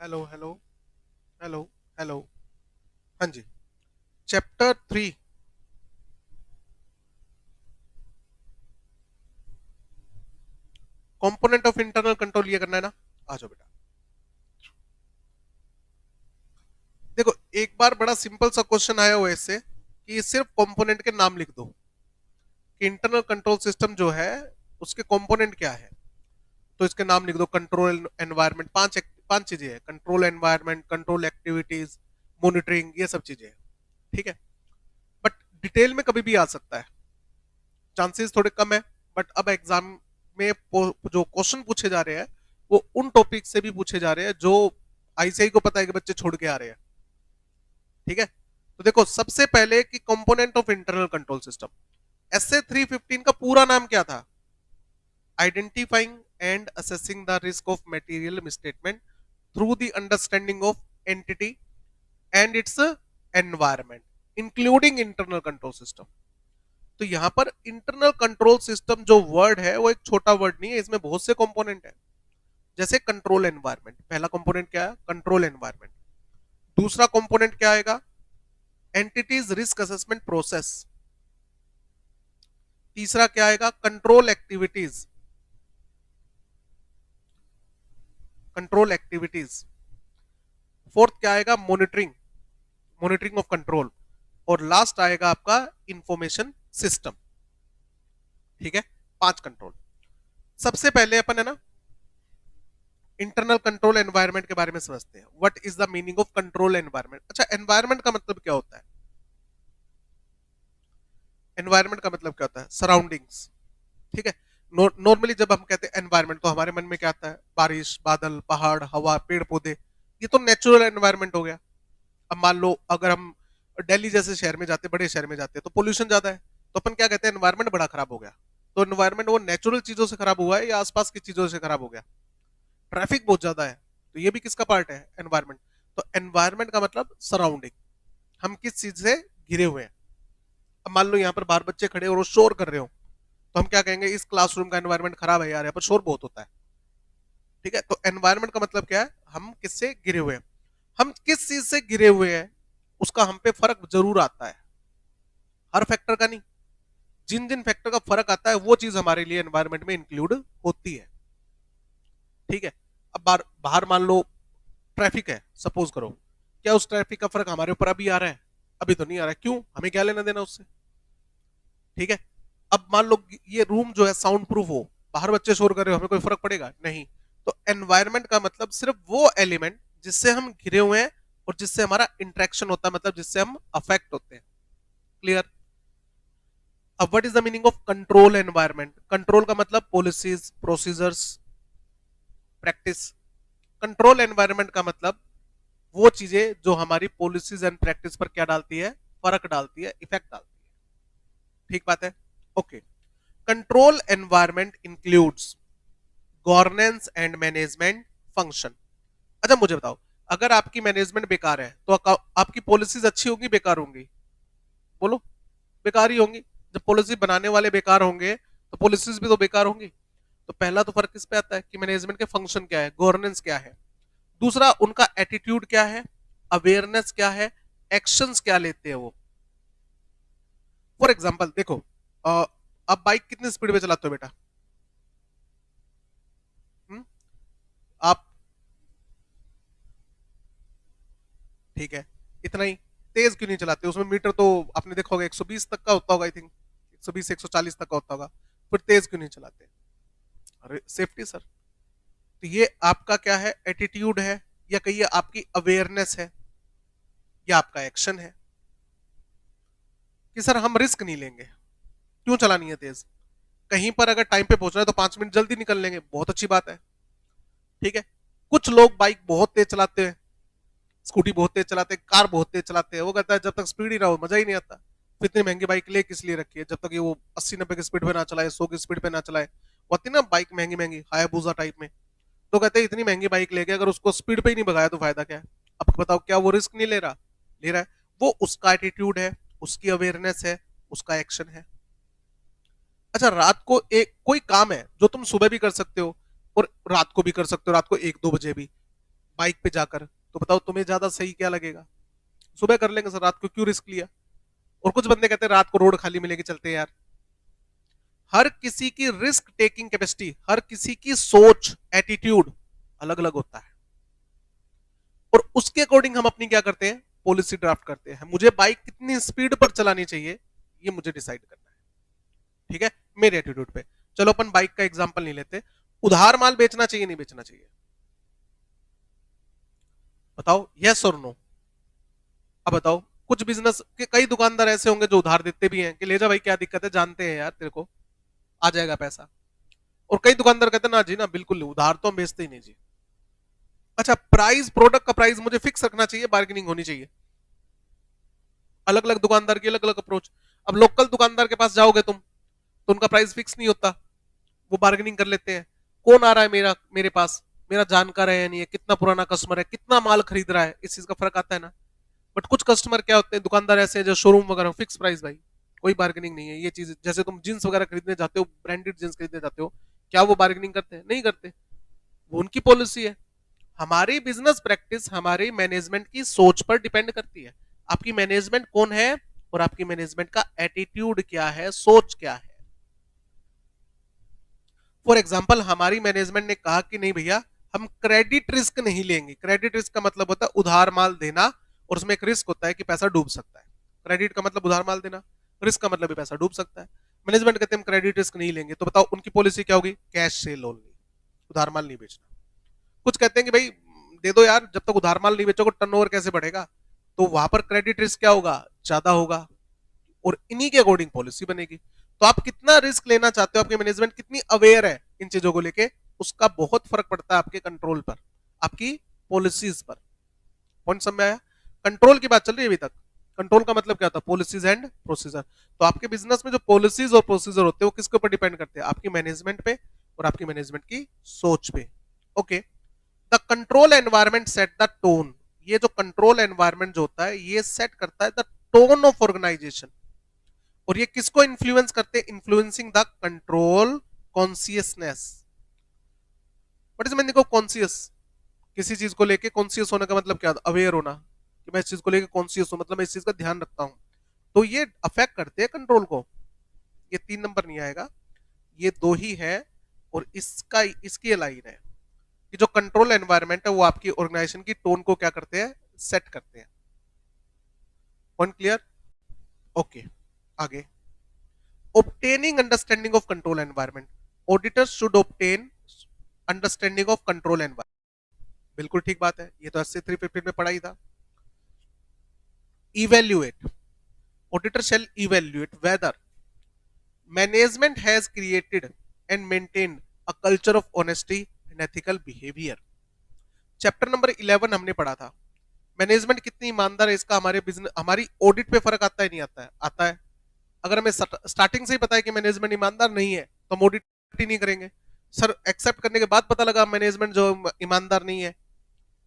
Hello hello hello hello. हाँ जी। Chapter 3। Component of internal control ये करना है ना। आ जाओ बेटा। देखो, एक बार बड़ा सिंपल सा क्वेश्चन आया हुआ है इससे कि सिर्फ कंपोनेंट के नाम लिख दो कि इंटरनल कंट्रोल सिस्टम जो है उसके कंपोनेंट क्या है। तो इसके नाम लिख दो, कंट्रोल एनवायरनमेंट। पांच चीजें हैं: control environment, control activities, monitoring, ये सब चीजें हैं। ठीक है। बट डिटेल में कभी भी आ सकता है, चांसेस थोड़े कम है। बट अब एग्जाम में जो क्वेश्चन पूछे जा रहे हैं वो उन टॉपिक से भी पूछे जा रहे हैं जो आईसीआई को पता है कि बच्चे छोड़ के आ रहे हैं। ठीक है। तो देखो, सबसे पहले कि component of internal control system, SA 315 का पूरा नाम क्या था? Identifying and assessing the risk of material misstatement through the understanding of entity and it's environment including internal control system. तो यहां पर इंटरनल कंट्रोल सिस्टम जो वर्ड है वो एक छोटा वर्ड नहीं है, इसमें बहुत से कंपोनेंट है। जैसे कंट्रोल एनवायरनमेंट, पहला कंपोनेंट क्या है? Control environment. दूसरा कंपोनेंट क्या आएगा? Entities risk assessment process. तीसरा क्या आएगा? Control activities. Control activities. Fourth क्या आएगा? Monitoring, monitoring of control. और लास्ट आएगा आपका इंफॉर्मेशन सिस्टम। ठीक है। 5 कंट्रोल। सबसे पहले अपन है ना इंटरनल कंट्रोल एनवायरनमेंट के बारे में समझते हैं। What is the meaning of control environment? अच्छा, एनवायरनमेंट का मतलब क्या होता है? एनवायरनमेंट का मतलब क्या होता है? सराउंडिंग्स। ठीक है। नॉर्मली जब हम कहते हैं एनवायरनमेंट तो हमारे मन में क्या आता है? बारिश, बादल, पहाड़, हवा, पेड़ पौधे। ये तो नेचुरल एनवायरनमेंट हो गया। अब मान लो अगर हम दिल्ली जैसे शहर में जाते, बड़े शहर में जाते हैं तो पोल्यूशन ज्यादा है, तो अपन क्या कहते हैं? एनवायरनमेंट बड़ा खराब हो गया। तो एनवायरनमेंट वो नेचुरल चीजों से खराब हुआ है या आसपास की चीजों से खराब हो गया? ट्रैफिक बहुत ज्यादा है, तो ये भी किसका पार्ट है? एनवायरनमेंट। तो एनवायरनमेंट का मतलब सराउंडिंग, हम किस चीज से घिरे हुए हैं। अब मान लो यहाँ पर बाहर बच्चे खड़े और वो शोर कर रहे हो, तो हम क्या कहेंगे? इस क्लासरूम का एनवायरनमेंट खराब है यार, यहाँ पर शोर बहुत होता है। ठीक है। तो एनवायरनमेंट का मतलब क्या है? हम किससे घिरे हुए हैं। हम किस चीज से घिरे हुए हैं उसका हम पे फर्क जरूर आता है, हर फैक्टर का नहीं। जिन जिन फैक्टर का फर्क आता है वो चीज हमारे लिए एनवायरनमेंट में इंक्लूड होती है। ठीक है। अब बाहर बाहर मान लो ट्रैफिक है, सपोज करो, क्या उस ट्रैफिक का फर्क हमारे ऊपर अभी आ रहा है? अभी तो नहीं आ रहा है। क्यों? हमें क्या लेना देना उससे? ठीक है। अब मान लो ये रूम जो है साउंड प्रूफ हो, बाहर बच्चे शोर कर रहे हो, हमें कोई फर्क पड़ेगा नहीं। तो एनवायरनमेंट का मतलब सिर्फ वो एलिमेंट जिससे हम घिरे हुए हैं और जिससे हमारा इंटरेक्शन होता है, मतलब जिससे हम अफेक्ट होते हैं। क्लियर? अब what is the meaning of control environment? Control का मतलब policies, procedures, practice. Control environment का मतलब वो चीजें जो हमारी पॉलिसीज एंड प्रैक्टिस पर क्या डालती है? फर्क डालती है, इफेक्ट डालती है। ठीक बात है। Okay. Control environment includes governance and management function. अच्छा मुझे बताओ, अगर आपकी मैनेजमेंट बेकार है तो आपकी पॉलिसीज अच्छी होंगी बेकार होंगी? बोलो। बेकार ही होंगी। जब पॉलिसी बनाने वाले बेकार होंगे तो पॉलिसीज भी तो बेकार होंगी। तो पहला तो फर्क किस पे आता है कि मैनेजमेंट के फंक्शन क्या है, गवर्नेंस क्या है। दूसरा, उनका एटीट्यूड क्या है, अवेयरनेस क्या है, एक्शंस क्या लेते हैं वो। फॉर एग्जांपल देखो, आप बाइक कितनी स्पीड में चलाते हो बेटा? हुँ? आप, ठीक है, इतना ही तेज क्यों नहीं चलाते? उसमें मीटर तो आपने देखा होगा 120 तक का होता होगा, आई थिंक 120 140 तक का होता होगा। फिर तेज क्यों नहीं चलाते? अरे सेफ्टी सर। तो ये आपका क्या है? एटीट्यूड है, या कहिए आपकी अवेयरनेस है, या आपका एक्शन है कि सर हम रिस्क नहीं लेंगे। क्यों चलानी है तेज? कहीं पर अगर टाइम पे पहुंचना है तो 5 मिनट जल्दी निकल लेंगे, बहुत अच्छी बात है। ठीक है। कुछ लोग बाइक बहुत तेज चलाते हैं, स्कूटी बहुत तेज चलाते हैं, कार बहुत तेज चलाते हैं। वो कहता है जब तक स्पीड ही ना हो मजा ही नहीं आता। फिर इतनी महंगी बाइक ले किस लिए रखी है जब तक ये वो 80 90 की स्पीड पे ना चलाए, 100 की स्पीड पे ना चलाए। होती ना बाइक महंगी महंगी हायाबुसा टाइप में, तो कहते हैं इतनी महंगी बाइक लेके अगर उसको स्पीड पे ही नहीं भगाया तो फायदा क्या है? अब बताओ, क्या वो रिस्क नहीं ले रहा? ले रहा है। वो उसका एटीट्यूड है, उसकी अवेयरनेस है, उसका एक्शन है। अच्छा, रात को एक कोई काम है जो तुम सुबह भी कर सकते हो और रात को भी कर सकते हो, रात को 1 2 बजे भी। बाइक पे जाकर, तो बताओ तुम्हें ज्यादा सही क्या लगेगा? सुबह कर लेंगे सर, रात को क्यों रिस्क लिया? और कुछ बंदे कहते हैं रात को रोड खाली मिलेगी, चलते हैं यार। हर किसी की रिस्क टेकिंग कैपेसिटी, हर किसी की सोच, एटीट्यूड अलग अलग होता है, और उसके अकॉर्डिंग हम अपनी क्या करते हैं, पॉलिसी ड्राफ्ट करते हैं। मुझे बाइक कितनी स्पीड पर चलानी चाहिए, ये मुझे डिसाइड करना है, ठीक है, मेरे एटीट्यूड पे। चलो अपन बाइक का एग्जांपल नहीं लेते, उधार माल बेचना चाहिए नहीं बेचना चाहिए, बताओ यस और नो। अब बताओ, कुछ बिजनेस के कई दुकानदार ऐसे होंगे जो उधार देते भी हैं कि ले जा भाई, क्या दिक्कत है, जानते हैं यार तेरे को आ जाएगा पैसा। और कई दुकानदार कहते हैं ना जी ना, बिल्कुल उधार तो हम बेचते ही नहीं जी। अच्छा, प्राइस, प्रोडक्ट का प्राइस मुझे फिक्स रखना चाहिए, बार्गेनिंग होनी चाहिए। अलग अलग दुकानदार की अलग अलग अप्रोच। अब लोकल दुकानदार के पास जाओगे तुम, तो उनका प्राइस फिक्स नहीं होता, वो बार्गेनिंग कर लेते हैं। कौन आ रहा है मेरे पास, मेरा जानकार है या नहीं है, कितना पुराना कस्टमर है, कितना माल खरीद रहा है, इस चीज का फर्क आता है ना। बट कुछ कस्टमर क्या होते हैं, दुकानदार ऐसे हैं जो शोरूम वगैरह फिक्स प्राइस भाई, कोई बार्गेनिंग नहीं है। ये चीज जैसे तुम जींस वगैरह खरीदने जाते हो, ब्रांडेड जींस खरीदने जाते हो, क्या वो बार्गेनिंग करते हैं? नहीं करते, वो उनकी पॉलिसी है। हमारी बिजनेस प्रैक्टिस हमारी मैनेजमेंट की सोच पर डिपेंड करती है। आपकी मैनेजमेंट कौन है, और आपकी मैनेजमेंट का एटीट्यूड क्या है, सोच क्या है। फॉर एग्जाम्पल, हमारी मैनेजमेंट ने कहा कि नहीं भैया, हम क्रेडिट रिस्क नहीं लेंगे। क्रेडिट रिस्क का मतलब होता है उधार माल देना, और उसमें एक रिस्क होता है कि पैसा डूब सकता है। क्रेडिट का मतलब उधार माल देना, रिस्क का मतलब भी पैसा डूब सकता है। मैनेजमेंट कहते हैं हम क्रेडिट रिस्क नहीं लेंगे, तो बताओ उनकी पॉलिसी क्या होगी, कैश सेल ओनली, उधार माल नहीं बेचना। कुछ कहते हैं कि भाई दे दो यार, जब तक उधार माल नहीं बेचोगे टर्नओवर कैसे बढ़ेगा, तो वहां पर क्रेडिट रिस्क क्या होगा, ज्यादा होगा, और इन्हीं के अकॉर्डिंग पॉलिसी बनेगी। तो आप कितना रिस्क लेना चाहते हो, आपकी मैनेजमेंट कितनी अवेयर है इन चीजों को लेके, उसका बहुत फर्क पड़ता है आपके कंट्रोल पर, आपकी पॉलिसीज पर। पॉइंट समझ में आया? कंट्रोल की बात चल रही है अभी तक। कंट्रोल का मतलब क्या होता है, पॉलिसीज एंड प्रोसीजर। तो आपके बिजनेस में जो पॉलिसीज और प्रोसीजर होते हैं वो किसके ऊपर डिपेंड करते हैं, आपकी मैनेजमेंट पे और आपकी मैनेजमेंट की सोच पे। Okay, the control environment set the tone. ये जो कंट्रोल एनवायरमेंट जो होता है ये सेट करता है द टोन ऑफ ऑर्गेनाइजेशन। और ये किसको इन्फ्लुएंस करते हैं, influencing the control consciousness. What is meaning of conscious? किसी चीज को लेके कॉन्सियस होने का मतलब क्या, अवेयर होना, कि मैं इस चीज को लेके कॉन्सियस हूं, मतलब मैं इस चीज का ध्यान रखता हूं। तो ये अफेक्ट करते हैं कंट्रोल को। ये 3 नंबर नहीं आएगा, ये 2 ही है, और इसका इसकी लाइन है कि जो कंट्रोल एनवायरनमेंट है वो आपकी ऑर्गेनाइजेशन की टोन को क्या करते हैं, सेट करते हैं। Point clear? ओके, आगे। obtaining understanding of control environment, auditors should obtain understanding of control environment। बिल्कुल ठीक बात है, ये तो 8315 में पढ़ा ही था। evaluate, auditor shall evaluate whether management has created and maintained a culture of honesty and ethical behavior। Chapter number 11 हमने पढ़ा था, मैनेजमेंट कितनी ईमानदार है, इसका हमारे बिजनेस, हमारी ऑडिट पे फर्क आता है नहीं आता है? आता है। अगर हमें स्टार्टिंग से ही पता है कि मैनेजमेंट ईमानदार नहीं है तो हम ऑडिट ही नहीं करेंगे। सर एक्सेप्ट करने के बाद पता लगा मैनेजमेंट जो ईमानदार नहीं है,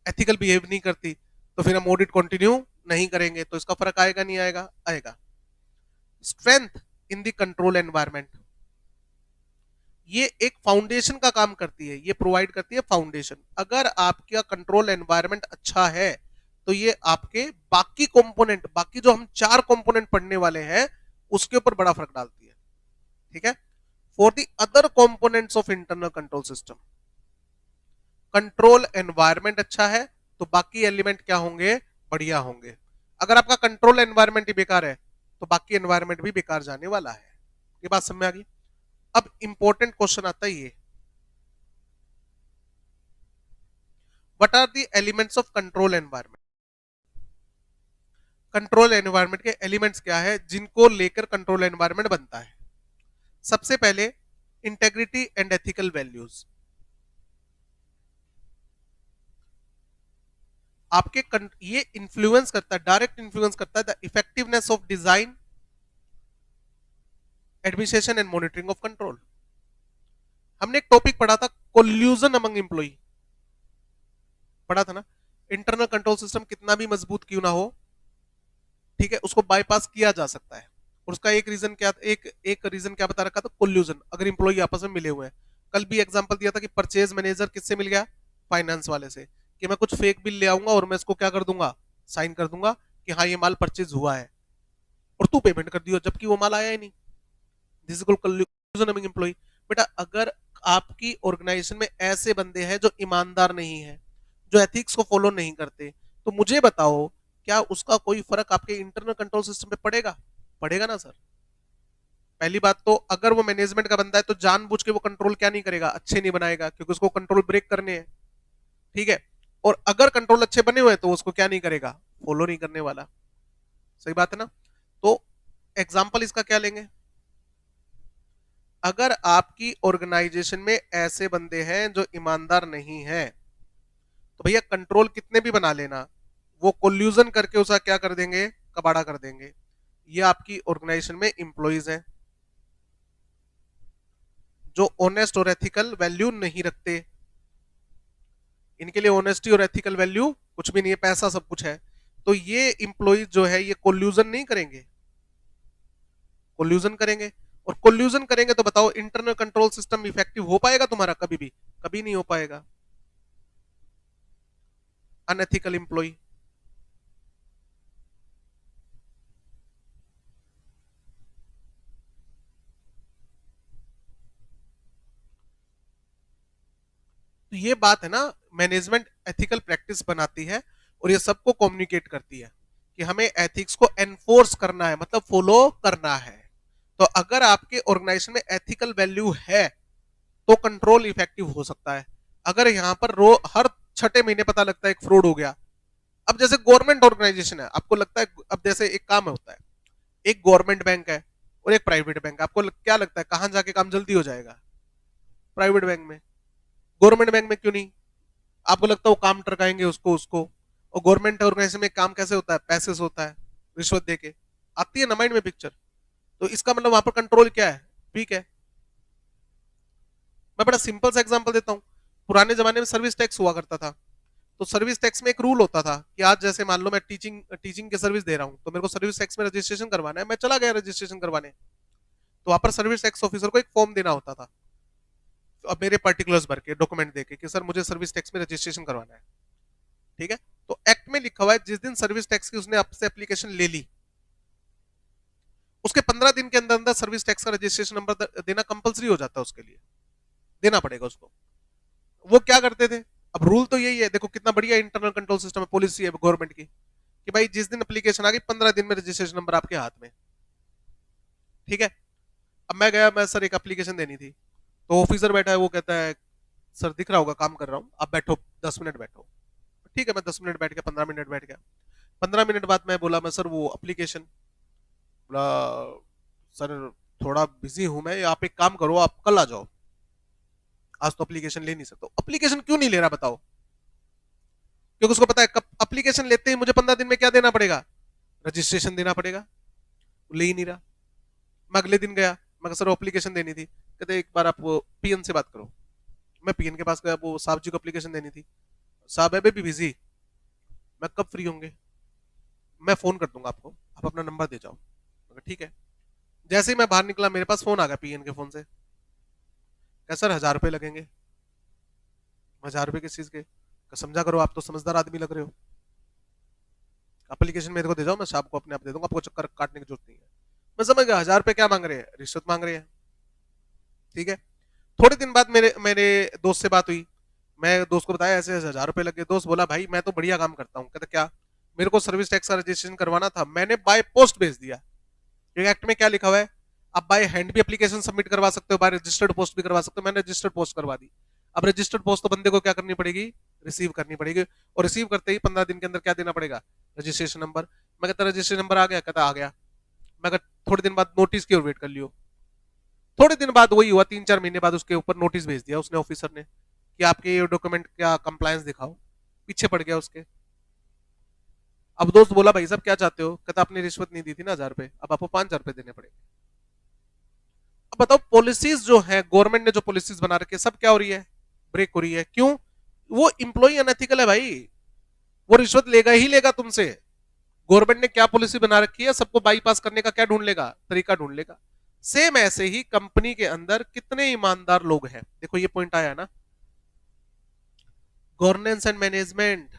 एथिकल बिहेव नहीं करती, तो फिर हम ऑडिट कंटिन्यू नहीं करेंगे। तो इसका फर्क आएगा नहीं आएगा? आएगा। Strength in the control environment, ये एक फाउंडेशन का काम करती है, ये प्रोवाइड करती है फाउंडेशन। अगर आपका कंट्रोल एनवायरमेंट अच्छा है तो ये आपके बाकी कंपोनेंट, बाकी जो हम 4 कंपोनेंट पढ़ने वाले हैं उसके ऊपर बड़ा फर्क डालती है, ठीक है। For the other components of internal control system, control environment अच्छा है तो बाकी एलिमेंट क्या होंगे, बढ़िया होंगे। अगर आपका कंट्रोल एनवायरमेंट ही बेकार है तो बाकी एनवायरमेंट भी बेकार जाने वाला है। ये बात समझ में आ गई? अब इंपॉर्टेंट क्वेश्चन आता है ये, what are the elements of control environment. Control environment के एलिमेंट्स क्या है जिनको लेकर कंट्रोल एनवायरमेंट बनता है? सबसे पहले इंटेग्रिटी एंड एथिकल वैल्यूज। आपके ये इन्फ्लुएंस करता है, डायरेक्ट इन्फ्लुएंस करता है the effectiveness of design, administration and monitoring of control. हमने एक टॉपिक पढ़ा था, कोल्यूजन अमंग एम्प्लॉई, पढ़ा था ना। इंटरनल कंट्रोल सिस्टम कितना भी मजबूत क्यों ना हो, ठीक है, उसको बाईपास किया जा सकता है। और उसका एक रीजन क्या, एक रीजन क्या बता रखा था, कोल्यूजन, अगर इंप्लॉई आपस में मिले हुए हैं। कल भी एग्जांपल दिया था कि परचेज मैनेजर किससे मिल गया, फाइनेंस वाले से, कि मैं कुछ फेक बिल ले आऊंगा और मैं इसको क्या कर दूंगा, साइन कर दूंगा कि हाँ ये माल परचेज हुआ है, और तू पेमेंट कर दियो जबकि वो माल आया ही नहीं। This is called collusion among employee. बेटा अगर आपकी ऑर्गेनाइजेशन में ऐसे बंदे हैं जो ईमानदार नहीं है, जो एथिक्स को फॉलो नहीं करते, तो मुझे बताओ क्या उसका कोई फर्क आपके इंटरनल कंट्रोल सिस्टम पे पड़ेगा? पड़ेगा ना सर। पहली बात तो अगर वो मैनेजमेंट का बंदा है तो जानबूझ के वो कंट्रोल क्या नहीं करेगा, अच्छे नहीं बनाएगा, क्योंकि उसको कंट्रोल ब्रेक करने हैं। ठीक है, और अगर कंट्रोल अच्छे बने हुए तो उसको क्या नहीं करेगा, फॉलो नहीं करने वाला। सही बात है ना। तो एग्जाम्पल इसका क्या लेंगे, अगर आपकी ऑर्गेनाइजेशन में ऐसे बंदे हैं जो ईमानदार नहीं है, तो भैया कंट्रोल कितने भी बना लेना, वो कोल्यूजन करके उसका क्या कर देंगे, कबाड़ा कर देंगे। ये आपकी ऑर्गेनाइजेशन में इंप्लॉइज हैं जो ऑनेस्ट और एथिकल वैल्यू नहीं रखते। इनके लिए ऑनेस्टी और एथिकल वैल्यू कुछ भी नहीं है, पैसा सब कुछ है। तो ये इंप्लॉइज जो है ये कोल्यूजन नहीं करेंगे, कोल्यूजन करेंगे। और कोल्यूजन करेंगे तो बताओ इंटरनल कंट्रोल सिस्टम इफेक्टिव हो पाएगा तुम्हारा? कभी भी कभी नहीं हो पाएगा। Unethical employee. तो ये बात है ना, मैनेजमेंट एथिकल प्रैक्टिस बनाती है और ये सबको कम्युनिकेट करती है कि हमें एथिक्स को एनफोर्स करना है, मतलब फॉलो करना है। तो अगर आपके ऑर्गेनाइजेशन में एथिकल वैल्यू है तो कंट्रोल इफेक्टिव हो सकता है। अगर यहां पर हर छठे महीने पता लगता है एक फ्रॉड हो गया, अब जैसे गवर्नमेंट ऑर्गेनाइजेशन है, आपको लगता है, अब जैसे एक काम होता है, एक गवर्नमेंट बैंक है और एक प्राइवेट बैंक है, आपको क्या लगता है कहां जाके काम जल्दी हो जाएगा? प्राइवेट बैंक में। गवर्नमेंट बैंक में क्यों नहीं? आपको लगता है वो काम टरकाएंगे उसको उसको। और गवर्नमेंट ऑर्गेनाइजेशन में काम कैसे होता है, पैसे से होता है, रिश्वत देके। आती है ना माइंड में पिक्चर। तो इसका मतलब वहां पर कंट्रोल क्या है, ठीक है। मैं बड़ा सिंपल सा एग्जांपल देता हूँ। पुराने जमाने में सर्विस टैक्स हुआ करता था, तो सर्विस टैक्स में एक रूल होता था कि आज जैसे मान लो मैं टीचिंग टीचिंग की सर्विस दे रहा हूँ, तो मेरे को सर्विस टैक्स में रजिस्ट्रेशन करवाना है, मैं चला गया रजिस्ट्रेशन करवाने। तो वहां पर सर्विस टैक्स ऑफिसर को एक फॉर्म देना होता था, तो अब मेरे पर्टिकुलर्स भर के डॉक्यूमेंट देके कि सर मुझे सर्विस टैक्स में रजिस्ट्रेशन करवाना है। ठीक है, तो एक्ट में लिखा हुआ है जिस दिन सर्विस टैक्स की उसने आपसे एप्लीकेशन ले ली, उसके 15 दिन के अंदर अंदर सर्विस टैक्स का रजिस्ट्रेशन नंबर देना कंपलसरी हो जाता है, उसके लिए देना पड़ेगा उसको। वो क्या करते थे, अब रूल तो यही है, देखो कितना बढ़िया इंटरनल कंट्रोल सिस्टम है, पॉलिसी है गवर्नमेंट की कि भाई जिस दिन एप्लीकेशन आ गई 15 दिन में रजिस्ट्रेशन नंबर आपके हाथ में। ठीक है, अब मैं गया, मैं सर एक एप्लीकेशन देनी थी, तो ऑफिसर बैठा है, वो कहता है सर दिख रहा होगा काम कर रहा हूँ, आप बैठो 10 मिनट बैठो। ठीक है, मैं 10 मिनट बैठ गया, 15 मिनट बैठ गया। 15 मिनट बाद मैं बोला, मैं सर वो एप्लीकेशन, बोला सर थोड़ा बिजी हूं मैं, आप एक काम करो आप कल आ जाओ, आज तो एप्लीकेशन ले नहीं सकता। एप्लीकेशन क्यों नहीं ले रहा बताओ? क्योंकि उसको पता है एप्लीकेशन लेते ही मुझे 15 दिन में क्या देना पड़ेगा, रजिस्ट्रेशन देना पड़ेगा। ले ही नहीं रहा। मैं अगले दिन गया, मैं सर एप्लीकेशन देनी थी, कहते एक बार आप पीएन से बात करो। मैं पीएन के पास गया, वो साहब जी को एप्लीकेशन देनी थी, साहब है भी बिजी, मैं कब फ्री होंगे, मैं फोन कर दूंगा आपको, आप अपना नंबर दे जाओ। ठीक है, जैसे ही मैं बाहर निकला मेरे पास फोन आ गया पीएन के फोन से, क्या सर 1000 रुपए लगेंगे। 1000 रुपए किस चीज के? समझा करो, आप तो समझदार आदमी लग रहे हो, एप्लीकेशन मेरे को दे जाओ, मैं शाम को अपने आप दे दूंगा, आपको चक्कर काटने की जरूरत नहीं है। मैं समझ गया 1000 रुपए क्या मांग रहे हैं, रिश्वत मांग रहे हैं। ठीक है, थोड़े दिन बाद मेरे मेरे दोस्त से बात हुई, मैं दोस्त को बताया ऐसे 1000 रुपए लगे। दोस्त बोला भाई मैं तो बढ़िया काम करता हूँ। कहता क्या? मेरे को सर्विस टैक्स का रजिस्ट्रेशन करवाना था, मैंने बाय पोस्ट भेज दिया। एक्ट में क्या लिखा हुआ है, आप बाय हैंड भी एप्लीकेशन सबमिट करवा सकते हो, बाय रजिस्टर्ड पोस्ट भी करवा सकते हो। मैंने रजिस्टर्ड पोस्ट करवा दी। अब रजिस्टर्ड पोस्ट तो बंदे को क्या करनी पड़ेगी, रिसीव करनी पड़ेगी, और रिसीव करते ही 15 दिन के अंदर क्या देना पड़ेगा, रजिस्ट्रेशन नंबर। मैं कहता रजिस्ट्रेशन नंबर आ गया, कहता आ गया। मैं कहता थोड़े दिन बाद नोटिस की ओर वेट कर लियो। थोड़े दिन बाद वही हुआ, 3-4 महीने बाद उसके ऊपर नोटिस भेज दिया उसने ऑफिसर ने कि आपके ये डॉक्यूमेंट क्या कंप्लायंस दिखाओ। पीछे पड़ गया उसके। अब दोस्त बोला भाई साहब क्या चाहते हो? कहता आपने रिश्वत नहीं दी थी ना 1000 रुपए, अब आपको 5000 रुपए देने पड़ेंगे। अब बताओ पॉलिसीज जो है गवर्नमेंट ने जो पॉलिसीज बना रखी है सब क्या हो रही है, ब्रेक हो रही है। क्यों? वो इंप्लॉई अनएथिकल है भाई, वो रिश्वत लेगा ही लेगा तुमसे। गवर्नमेंट ने क्या पॉलिसी बना रखी है, सबको बाईपास करने का क्या ढूंढ लेगा, तरीका ढूंढ लेगा। सेम ऐसे ही कंपनी के अंदर कितने ईमानदार लोग हैं, देखो ये पॉइंट आया ना। Governance and management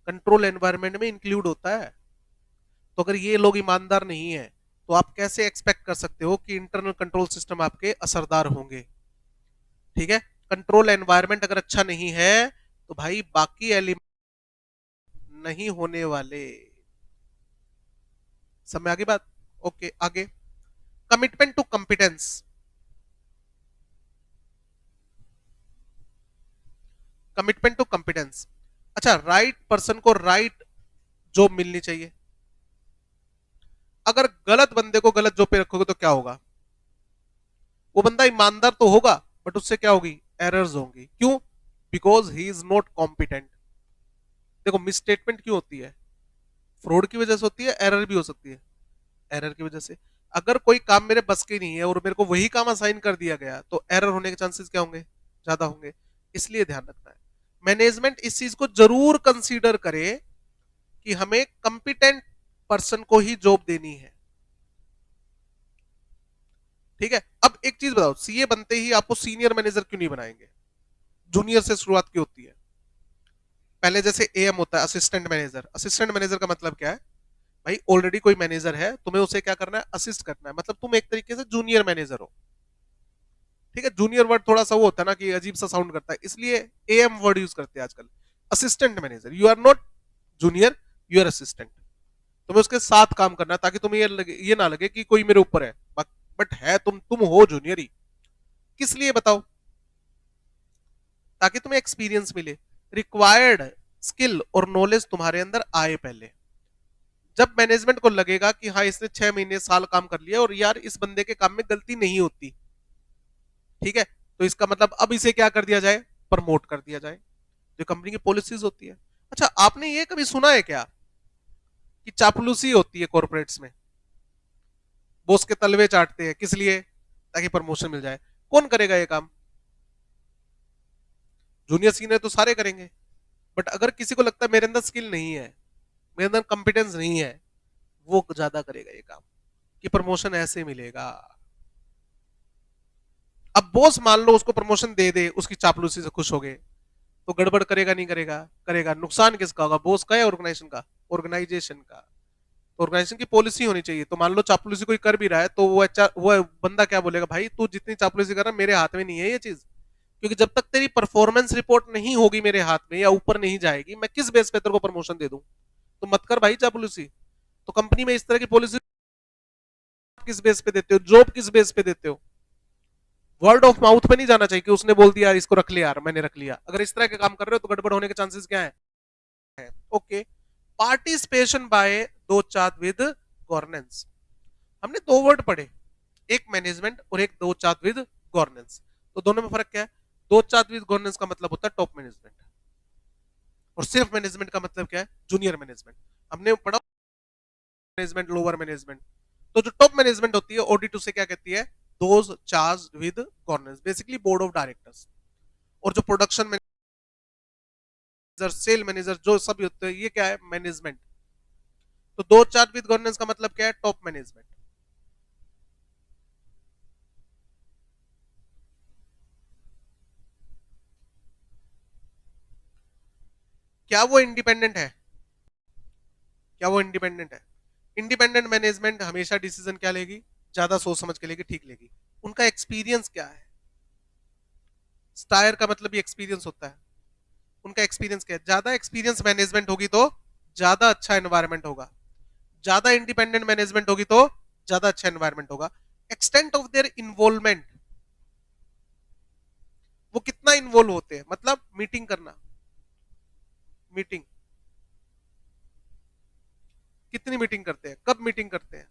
control environment में इंक्लूड होता है। तो अगर ये लोग ईमानदार नहीं है तो आप कैसे एक्सपेक्ट कर सकते हो कि इंटरनल कंट्रोल सिस्टम आपके असरदार होंगे? ठीक है, कंट्रोल एनवायरनमेंट अगर अच्छा नहीं है तो भाई बाकी एलिमेंट नहीं होने वाले। समझ आगे बात? ओके, आगे। Commitment to competence. Commitment to competence, अच्छा, राइट पर्सन को राइट जॉब मिलनी चाहिए। अगर गलत बंदे को गलत जॉब पे रखोगे तो क्या होगा? वो बंदा ईमानदार तो होगा बट उससे क्या होगी? एरर्स होंगी। क्यों? Because he is not competent. देखो, मिसस्टेटमेंट क्यों होती है? फ्रॉड की वजह से होती है, एरर भी हो सकती है। एरर की वजह से। अगर कोई काम मेरे बस के नहीं है और मेरे को वही काम असाइन कर दिया गया तो एरर होने के चांसेस क्या होंगे? ज्यादा होंगे। इसलिए ध्यान रखना है। मैनेजमेंट इस चीज को जरूर कंसीडर करे कि हमें कंपिटेंट पर्सन को ही जॉब देनी है। ठीक है, अब एक चीज बताओ, सीए बनते ही आपको सीनियर मैनेजर क्यों नहीं बनाएंगे? जूनियर से शुरुआत क्यों होती है? पहले जैसे एएम होता है, असिस्टेंट मैनेजर। असिस्टेंट मैनेजर का मतलब क्या है? भाई ऑलरेडी कोई मैनेजर है, तुम्हें उसे क्या करना है? असिस्ट करना है। मतलब तुम एक तरीके से जूनियर मैनेजर हो। ठीक है, जूनियर वर्ड थोड़ा सा वो होता है ना कि अजीब सा साउंड करता है, इसलिए एएम वर्ड यूज करते हैं आजकल। Assistant manager, you are not junior, you are assistant. तुम्हें उसके साथ काम करना है ताकि तुम्हें ये ना लगे कि कोई मेरे ऊपर है, बट है तुम हो जूनियर ही। किस लिए बताओ? ताकि तुम्हें एक्सपीरियंस मिले, रिक्वायर्ड स्किल और नॉलेज तुम्हारे अंदर आए पहले। जब मैनेजमेंट को लगेगा कि हाँ इसने 6 महीने साल काम कर लिया और यार इस बंदे के काम में गलती नहीं होती, ठीक है, तो इसका मतलब अब इसे क्या कर दिया जाए? प्रमोट कर दिया जाए। जो कंपनी की पॉलिसीज होती है। अच्छा, आपने ये कभी सुना है क्या कि चापलूसी होती है कॉर्पोरेट्स में? बॉस के तलवे चाटते हैं, किस लिए? ताकि प्रमोशन मिल जाए। कौन करेगा ये काम? जूनियर सीनियर तो सारे करेंगे। बट अगर किसी को लगता है मेरे अंदर स्किल नहीं है, मेरे अंदर कॉम्पिटेंस नहीं है, वो ज्यादा करेगा ये काम कि प्रमोशन ऐसे मिलेगा। अब बॉस मान लो उसको प्रमोशन दे दे, उसकी चापलूसी से खुश हो गए, तो गड़बड़ करेगा नहीं करेगा? करेगा। नुकसान किसका होगा? बॉस का या ऑर्गेनाइजेशन का? ऑर्गेनाइजेशन का। तो ऑर्गेनाइजेशन की पॉलिसी होनी चाहिए। तो मान लो चापलूसी कोई कर भी रहा है तो वो बंदा क्या बोलेगा? भाई तू जितनी चापलूसी कर रहा है मेरे हाथ में नहीं है ये चीज, क्योंकि जब तक तेरी परफॉर्मेंस रिपोर्ट नहीं होगी मेरे हाथ में या ऊपर नहीं जाएगी, मैं किस बेस पे तेरे को प्रमोशन दे दूं? तो मत कर भाई चापलूसी। तो कंपनी में इस तरह की पॉलिसी किस बेस पे देते हो? जॉब किस बेस पे देते हो? वर्ड ऑफ माउथ पे नहीं जाना चाहिए कि उसने बोल दिया यार इसको रख लिया, यार मैंने रख लिया। अगर इस तरह के काम कर रहे हो तो गड़बड़ होने के चांसेस क्या है? ओके। पार्टिसिपेशन बाय दो चार्ट विद गवर्नेंस। हमने दो वर्ड पढ़े, एक मैनेजमेंट और एक दो चार्ट विद गवर्नेंस। तो दोनों में फर्क क्या है? दो चार्ट विद गवर्नेंस का मतलब होता है टॉप मैनेजमेंट, और सिर्फ मैनेजमेंट का मतलब क्या है? Junior management. हमने पढ़ा मैनेजमेंट, लोअर मैनेजमेंट। तो जो टॉप मैनेजमेंट होती है ऑडिट उसे क्या कहती है? Those charge with governance, basically board of directors. और जो प्रोडक्शन मैनेजर, सेल मैनेजर, जो सब होते हैं, ये क्या है? मैनेजमेंट। तो दो चार्ज विद गवर्नेंस का मतलब क्या है? Top management. क्या वो इंडिपेंडेंट है? क्या वो इंडिपेंडेंट है? इंडिपेंडेंट मैनेजमेंट हमेशा डिसीजन क्या लेगी? ज्यादा सोच समझ के लेगी, ठीक लेगी। उनका एक्सपीरियंस क्या है? स्टायर का मतलब भी एक्सपीरियंस होता है। उनका एक्सपीरियंस क्या है? ज्यादा एक्सपीरियंस मैनेजमेंट होगी तो ज्यादा अच्छा एनवायरमेंट होगा। ज्यादा इंडिपेंडेंट मैनेजमेंट होगी तो ज्यादा अच्छा एनवायरमेंट होगा। एक्सटेंट ऑफ देयर इन्वॉल्वमेंट, वो कितना इन्वॉल्व होते हैं, मतलब मीटिंग करना। मीटिंग कितनी मीटिंग करते हैं, कब मीटिंग करते हैं?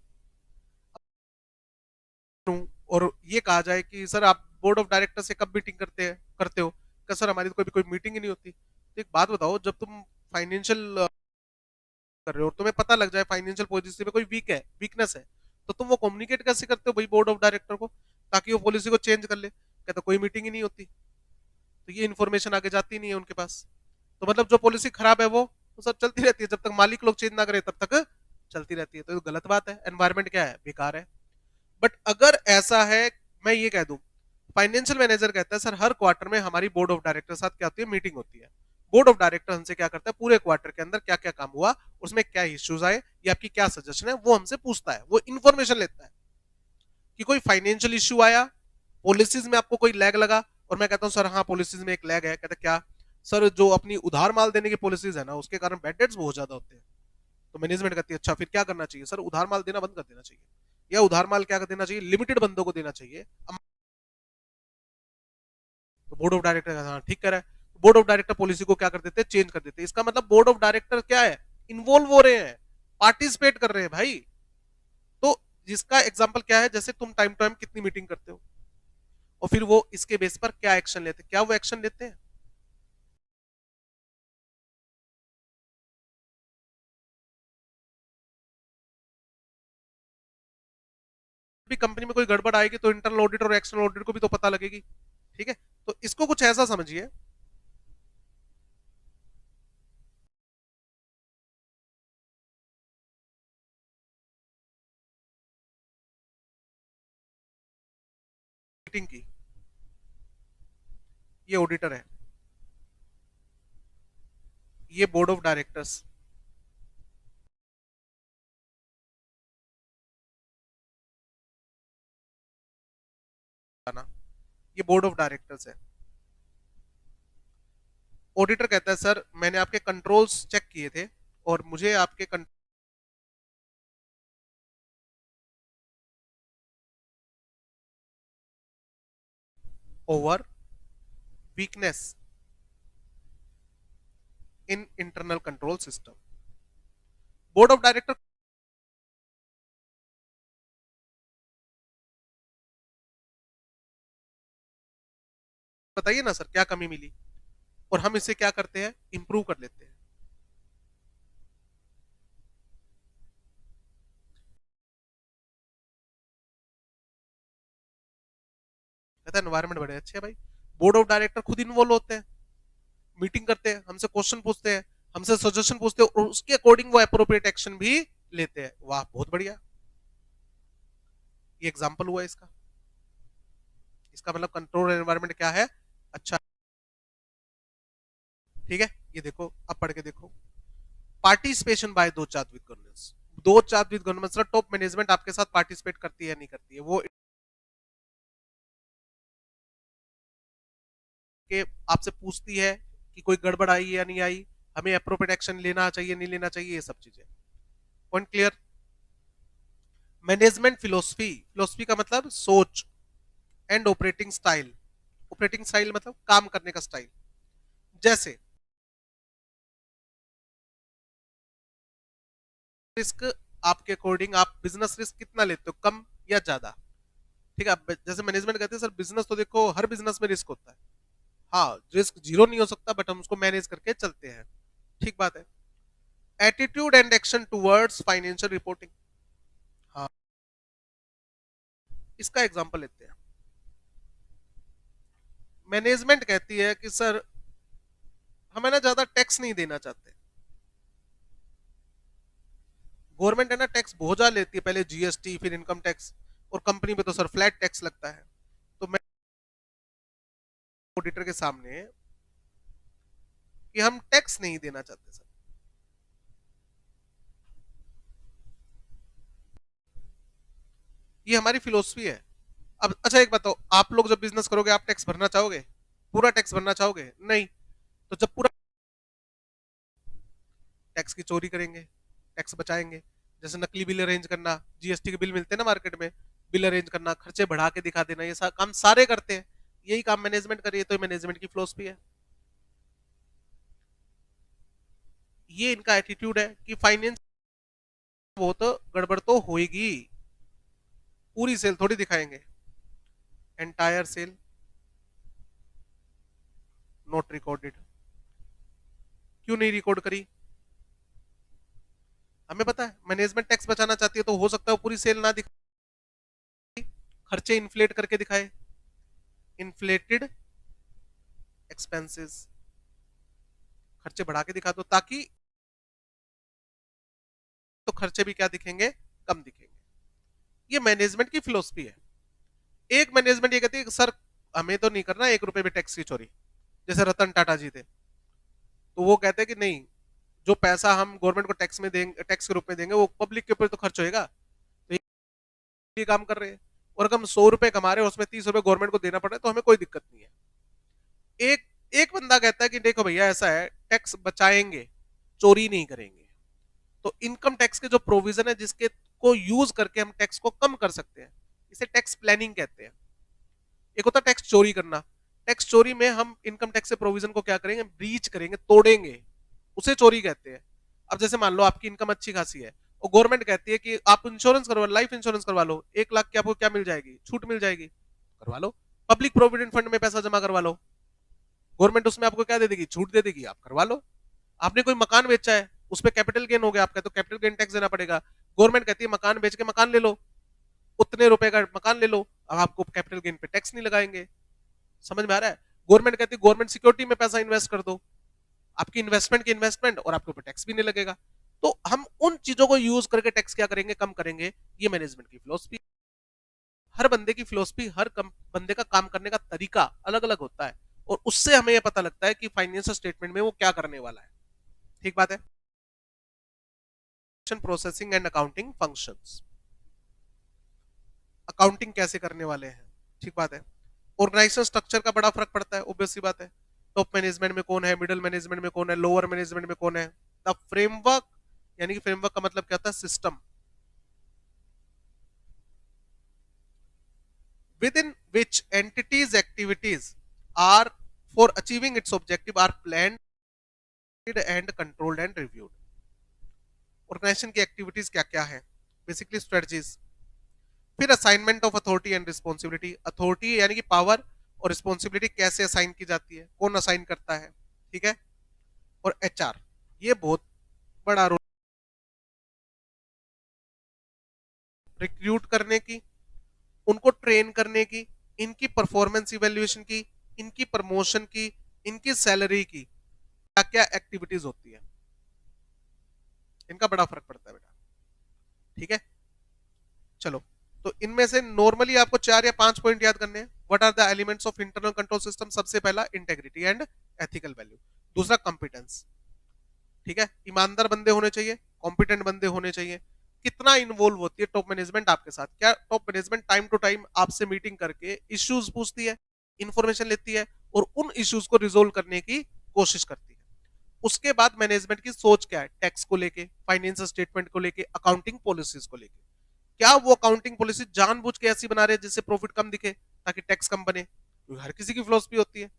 और ये कहा जाए कि सर आप बोर्ड ऑफ डायरेक्टर से कब मीटिंग करते हो? क्या सर हमारी तो कभी कोई मीटिंग ही नहीं होती। तो एक बात बताओ, जब तुम फाइनेंशियल कर रहे हो और तुम्हें पता लग जाए फाइनेंशियल पॉलिसी में कोई वीकनेस है, तो तुम वो कम्युनिकेट कैसे करते हो भाई बोर्ड ऑफ डायरेक्टर को, ताकि वो पॉलिसी को चेंज कर ले? कहते कोई मीटिंग ही नहीं होती। तो ये इन्फॉर्मेशन आगे जाती नहीं है उनके पास। तो मतलब जो पॉलिसी खराब है वो तो सब चलती रहती है, जब तक मालिक लोग चेंज ना करे तब तक चलती रहती है। तो ये गलत बात है, एनवायरमेंट क्या है? बेकार है। बट अगर ऐसा है, मैं ये कह दूं, फाइनेंशियल मैनेजर कहता है सर हर क्वार्टर में हमारी बोर्ड ऑफ डायरेक्टर साथ क्या होती है, मीटिंग होती है। बोर्ड ऑफ डायरेक्टर हमसे क्या करता है, पूरे क्वार्टर के अंदर क्या क्या काम हुआ, उसमें क्या इश्यूज आए या आपकी क्या सजेशन है, वो हमसे पूछता है, वो इन्फॉर्मेशन लेता है कि कोई फाइनेंशियल इश्यू आया, पॉलिसीज में आपको कोई लैग लगा, और मैं कहता हूं सर हाँ पॉलिसीज में एक लैग है, कहता क्या सर जो अपनी उधार माल देने की पॉलिसीज है ना उसके कारण बैड डेट्स बहुत ज्यादा होते हैं। तो मैनेजमेंट कहती है अच्छा फिर क्या करना चाहिए, सर उधार माल देना बंद कर देना चाहिए, या उधार माल क्या कर देना चाहिए, लिमिटेड बंदों को देना चाहिए। तो बोर्ड ऑफ डायरेक्टर हाँ ठीक कह रहा है, बोर्ड ऑफ डायरेक्टर पॉलिसी को क्या कर देते हैं, चेंज कर देते हैं। इसका मतलब बोर्ड ऑफ डायरेक्टर क्या है, इन्वॉल्व हो रहे हैं, पार्टिसिपेट कर रहे हैं भाई। तो जिसका एग्जाम्पल क्या है, जैसे तुम टाइम टू टाइम कितनी मीटिंग करते हो, और फिर वो इसके बेस पर क्या एक्शन लेते हैं, क्या वो एक्शन लेते हैं। भी कंपनी में कोई गड़बड़ आएगी तो इंटरनल ऑडिट और एक्सटर्नल ऑडिट को भी तो पता लगेगी, ठीक है। तो इसको कुछ ऐसा समझिए, मीटिंग की, ये ऑडिटर है, ये बोर्ड ऑफ डायरेक्टर्स, ये बोर्ड ऑफ डायरेक्टर्स है। ऑडिटर कहता है सर मैंने आपके कंट्रोल्स चेक किए थे और मुझे आपके over weakness in internal control system. Board of director बताइए ना सर क्या कमी मिली, और हम इसे क्या करते हैं, इंप्रूव कर लेते हैं। कहता है एनवायरमेंट बड़े अच्छे है भाई, बोर्ड ऑफ डायरेक्टर खुद इन्वॉल्व होते हैं, मीटिंग करते हैं, हमसे क्वेश्चन पूछते हैं, हमसे सजेशन पूछते हैं, और उसके अकॉर्डिंग वो अप्रोप्रिएट एक्शन भी लेते हैं। वाह बहुत बढ़िया, ये एग्जांपल हुआ इसका। इसका मतलब कंट्रोल एनवायरनमेंट क्या है, अच्छा, ठीक है। ये देखो अब पढ़ के देखो, पार्टिसिपेशन बाय दो चार्ज विद गवर्नेंस, दो charge with governance, top management आपके साथ पार्टिसिपेट करती है नहीं करती है, वो के आपसे पूछती है कि कोई गड़बड़ आई या नहीं आई, हमें अप्रोप्रिएट एक्शन लेना चाहिए नहीं लेना चाहिए, ये सब चीजें। Point clear. Management philosophy, philosophy का मतलब सोच, and operating style, operating style मतलब काम करने का स्टाइल। जैसे रिस्क आपके अकॉर्डिंग आप बिजनेस रिस्क कितना लेते हो, कम या ज्यादा, ठीक है। जैसे मैनेजमेंट कहते हैं सर बिजनेस तो देखो हर बिजनेस में रिस्क होता है, हाँ रिस्क जीरो नहीं हो सकता बट हम उसको मैनेज करके चलते हैं, ठीक बात है। Attitude and action towards financial reporting, हाँ इसका एग्जांपल लेते हैं। मैनेजमेंट कहती है कि सर हमें ना ज्यादा टैक्स नहीं देना चाहते, गवर्नमेंट है ना टैक्स बहुत ज्यादा लेती है, पहले जीएसटी फिर इनकम टैक्स, और कंपनी पे तो सर फ्लैट टैक्स लगता है। तो मैं ऑडिटर के सामने कि हम टैक्स नहीं देना चाहते सर, ये हमारी फिलोसफी है। अब अच्छा एक बताओ, आप लोग जब बिजनेस करोगे आप टैक्स भरना चाहोगे, पूरा टैक्स भरना चाहोगे, नहीं। तो जब पूरा टैक्स की चोरी करेंगे, टैक्स बचाएंगे, जैसे नकली बिल अरेंज करना, जीएसटी के बिल मिलते हैं ना मार्केट में, बिल अरेंज करना, खर्चे बढ़ा के दिखा देना, ये काम सारे करते हैं, यही काम मैनेजमेंट करिए, तो मैनेजमेंट की फिलोसफी है। ये इनका एटीट्यूड है कि फाइनेंस वो तो गड़बड़ तो होगी, पूरी सेल थोड़ी दिखाएंगे, एंटायर सेल नॉट रिकॉर्डेड, क्यों नहीं रिकॉर्ड करी, हमें पता है मैनेजमेंट टैक्स बचाना चाहती है, तो हो सकता है पूरी सेल ना दिखाए, खर्चे इन्फ्लेट करके दिखाए, इन्फ्लेटेड एक्सपेंसेस, खर्चे बढ़ा के दिखा दो, ताकि तो खर्चे भी क्या दिखेंगे, कम दिखेंगे। ये मैनेजमेंट की फिलोसफी है। एक मैनेजमेंट ये कहती है कि सर हमें तो नहीं करना 1 रुपए भी टैक्स की चोरी। जैसे रतन टाटा जी थे, तो वो कहते हैं कि नहीं, जो पैसा हम गवर्नमेंट को टैक्स में देंगे, टैक्स के रूप में देंगे, वो पब्लिक के ऊपर तो खर्च होएगा। तो ये काम कर रहे हैं। और अगर हम 100 रुपए कमा रहे हैं, उसमें 30 रुपए गवर्नमेंट को देना पड़ रहा है, तो हमें कोई दिक्कत नहीं है। एक एक बंदा कहता है कि देखो भैया ऐसा है, टैक्स बचाएंगे, चोरी नहीं करेंगे। तो इनकम टैक्स के जो प्रोविजन है जिसके को यूज करके हम टैक्स को कम कर सकते हैं, इसे टैक्स प्लानिंग कहते हैं। एक होता है टैक्स चोरी करना। टैक्स चोरी में हम इनकम टैक्स के प्रोविजन को क्या करेंगे, ब्रीच करेंगे, तोड़ेंगे, उसे चोरी कहते हैं। अब जैसे मान लो आपकी इनकम अच्छी खासी है और गवर्नमेंट कहती है कि आप इंश्योरेंस करवा, लाइफ इंश्योरेंस करवा लो, 1 लाख की आपको क्या मिल जाएगी, छूट मिल जाएगी, करवा लो। पब्लिक प्रोविडेंट फंड में पैसा जमा करवा लो, गवर्नमेंट उसमें आपको क्या दे देगी, छूट दे देगी, आप करवा लो। आपने कोई मकान बेचा है, उस पर कैपिटल गेन हो गया आपका, तो कैपिटल गेन टैक्स देना पड़ेगा। गवर्नमेंट कहती है मकान बेच के मकान ले लो, उतने रुपए का मकान ले लो, अब आपको कैपिटल गेन पे टैक्स नहीं लगाएंगे। समझ में आ रहा है? गवर्नमेंट कहती है गवर्नमेंट सिक्योरिटी में पैसा इन्वेस्ट कर दो, आपकी इन्वेस्टमेंट की इन्वेस्टमेंट, और आपके ऊपर टैक्स भी नहीं लगेगा। तो हम उन चीजों को यूज करके टैक्स क्या करेंगे, कम करेंगे। ये मैनेजमेंट की फिलोसफी। हर बंदे की फिलोसफी, हर बंदे का काम करने का तरीका अलग अलग होता है, और उससे हमें यह पता लगता है कि फाइनेंशियल स्टेटमेंट में वो क्या करने वाला है। ठीक बात है। Processing and accounting functions, accounting कैसे करने वाले हैं। ठीक बात है। ऑर्गेनाइजेशन स्ट्रक्चर का बड़ा फर्क पड़ता है, ऑब्वियस सी बात है। टॉप मैनेजमेंट में कौन है, मिडिल मैनेजमेंट में कौन है, लोअर मैनेजमेंट में कौन है। द फ्रेमवर्क, यानी कि फ्रेमवर्क का मतलब क्या होता है, system within which entities activities are for achieving its objective are planned and controlled and reviewed। Organisation की एक्टिविटीज क्या क्या है, बेसिकली स्ट्रेटजीज। फिर assignment of authority and responsibility, authority यानी कि पावर, और रिस्पॉन्सिबिलिटी कैसे असाइन की जाती है, कौन असाइन करता है। ठीक है। और एचआर, ये बहुत बड़ा रोल, रिक्रूट करने की, उनको ट्रेन करने की, इनकी परफॉर्मेंस इवेल्युएशन की, इनकी प्रमोशन की, इनकी सैलरी की, क्या क्या एक्टिविटीज होती है, इनका बड़ा फर्क पड़ता है बेटा। ठीक है। चलो, तो इनमें से नॉर्मली आपको 4 या 5 पॉइंट याद करने हैं। What are the elements of internal control system. सबसे पहला इंटेग्रिटी एंड एथिकल वैल्यू। दूसरा कॉम्पिटेंस। ठीक है, ईमानदार बंदे होने चाहिए, कॉम्पिटेंट बंदे होने चाहिए। कितना इन्वॉल्व होती है टॉप मैनेजमेंट आपके साथ, क्या top management time to time आपसे मीटिंग करके इश्यूज पूछती है, इंफॉर्मेशन लेती है, और उन इश्यूज को रिजोल्व करने की कोशिश करती है। उसके बाद मैनेजमेंट की सोच क्या है, टैक्स को लेके, फाइनेंशियल स्टेटमेंट को लेके, अकाउंटिंग पॉलिसीज को लेके। क्या वो अकाउंटिंग पॉलिसी जानबूझ के ऐसी बना रहे हैं जिससे प्रॉफिट कम दिखे ताकि टैक्स कम बने, क्योंकि हर किसी की फिलोसफी होती है।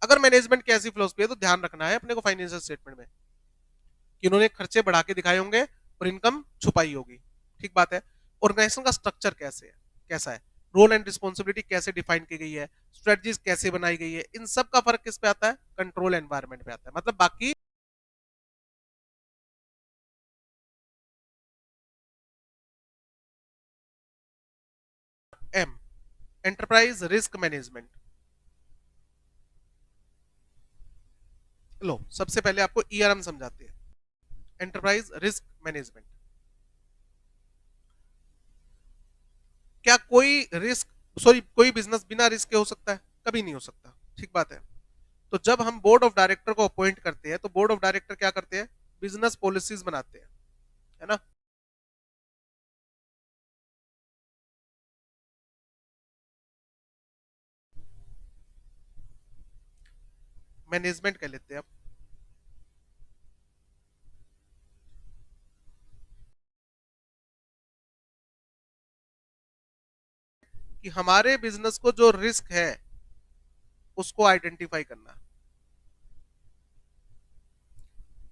अगर मैनेजमेंट की ऐसी फिलोसफी है तो ध्यान रखना है अपने को फाइनेंशियल स्टेटमेंट में कि इन्होंने खर्चे बढ़ा के दिखाए होंगे और इनकम छुपाई होगी। ठीक बात है। ऑर्गेनाइजेशन का स्ट्रक्चर कैसे है, कैसा है, रोल एंड रिस्पॉन्सिबिलिटी कैसे डिफाइन की गई है, स्ट्रेटजीज कैसे बनाई गई है, इन सब का फर्क किस पे आता है, कंट्रोल एनवायरनमेंट पे आता है। मतलब बाकी एम, एंटरप्राइज रिस्क मैनेजमेंट। लो, सबसे पहले आपको ईआरएम समझाते हैं, एंटरप्राइज रिस्क मैनेजमेंट। क्या कोई रिस्क, सॉरी, कोई बिजनेस बिना रिस्क के हो सकता है, कभी नहीं हो सकता। ठीक बात है। तो जब हम बोर्ड ऑफ डायरेक्टर को अपॉइंट करते हैं तो बोर्ड ऑफ डायरेक्टर क्या करते हैं, बिजनेस पॉलिसीज बनाते हैं, है ना। मैनेजमेंट कह लेते हैं अब, कि हमारे बिजनेस को जो रिस्क है उसको आइडेंटिफाई करना,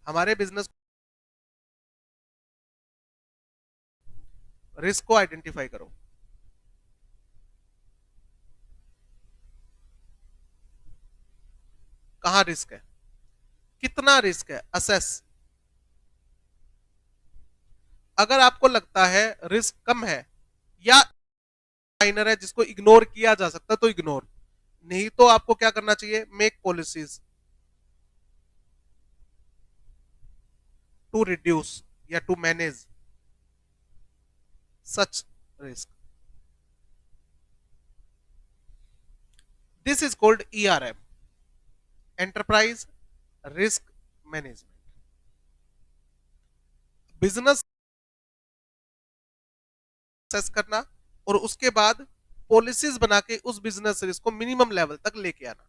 हमारे बिजनेस रिस्क को आइडेंटिफाई करो। कहां रिस्क है, कितना रिस्क है, असेस। अगर आपको लगता है रिस्क कम है या माइनर है जिसको इग्नोर किया जा सकता है तो इग्नोर, नहीं तो आपको क्या करना चाहिए, मेक पॉलिसीज टू रिड्यूस या to manage such risk. This is called ERM, enterprise risk management. Business assess करना और उसके बाद पॉलिसीज बना के उस बिजनेस रिस्क को मिनिमम लेवल तक लेके आना,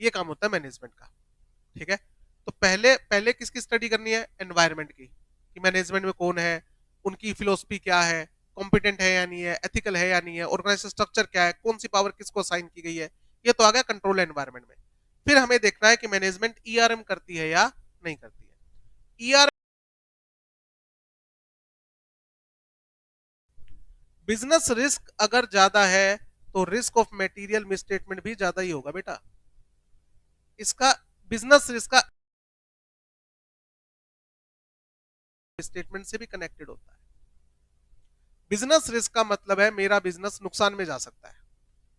ये काम होता है मैनेजमेंट का। ठीक है, तो पहले पहले किसकी स्टडी करनी है? एनवायरनमेंट की, कि मैनेजमेंट में कौन है, उनकी फिलोसफी क्या है, कॉम्पिटेंट है या नहीं है, एथिकल है या नहीं है, ऑर्गेनाइजेशन स्ट्रक्चर क्या है, कौन सी पावर किसको असाइन की गई है। ये तो आ गया कंट्रोल एनवायरनमेंट में। फिर हमें देखना है कि मैनेजमेंट ERM करती है या नहीं करती है। ERM, बिजनेस रिस्क अगर ज्यादा है तो रिस्क ऑफ मटेरियल मिसस्टेटमेंट भी ज्यादा ही होगा बेटा। इसका बिजनेस रिस्क का स्टेटमेंट से भी कनेक्टेड होता है। बिजनेस रिस्क का मतलब है मेरा बिजनेस नुकसान में जा सकता है,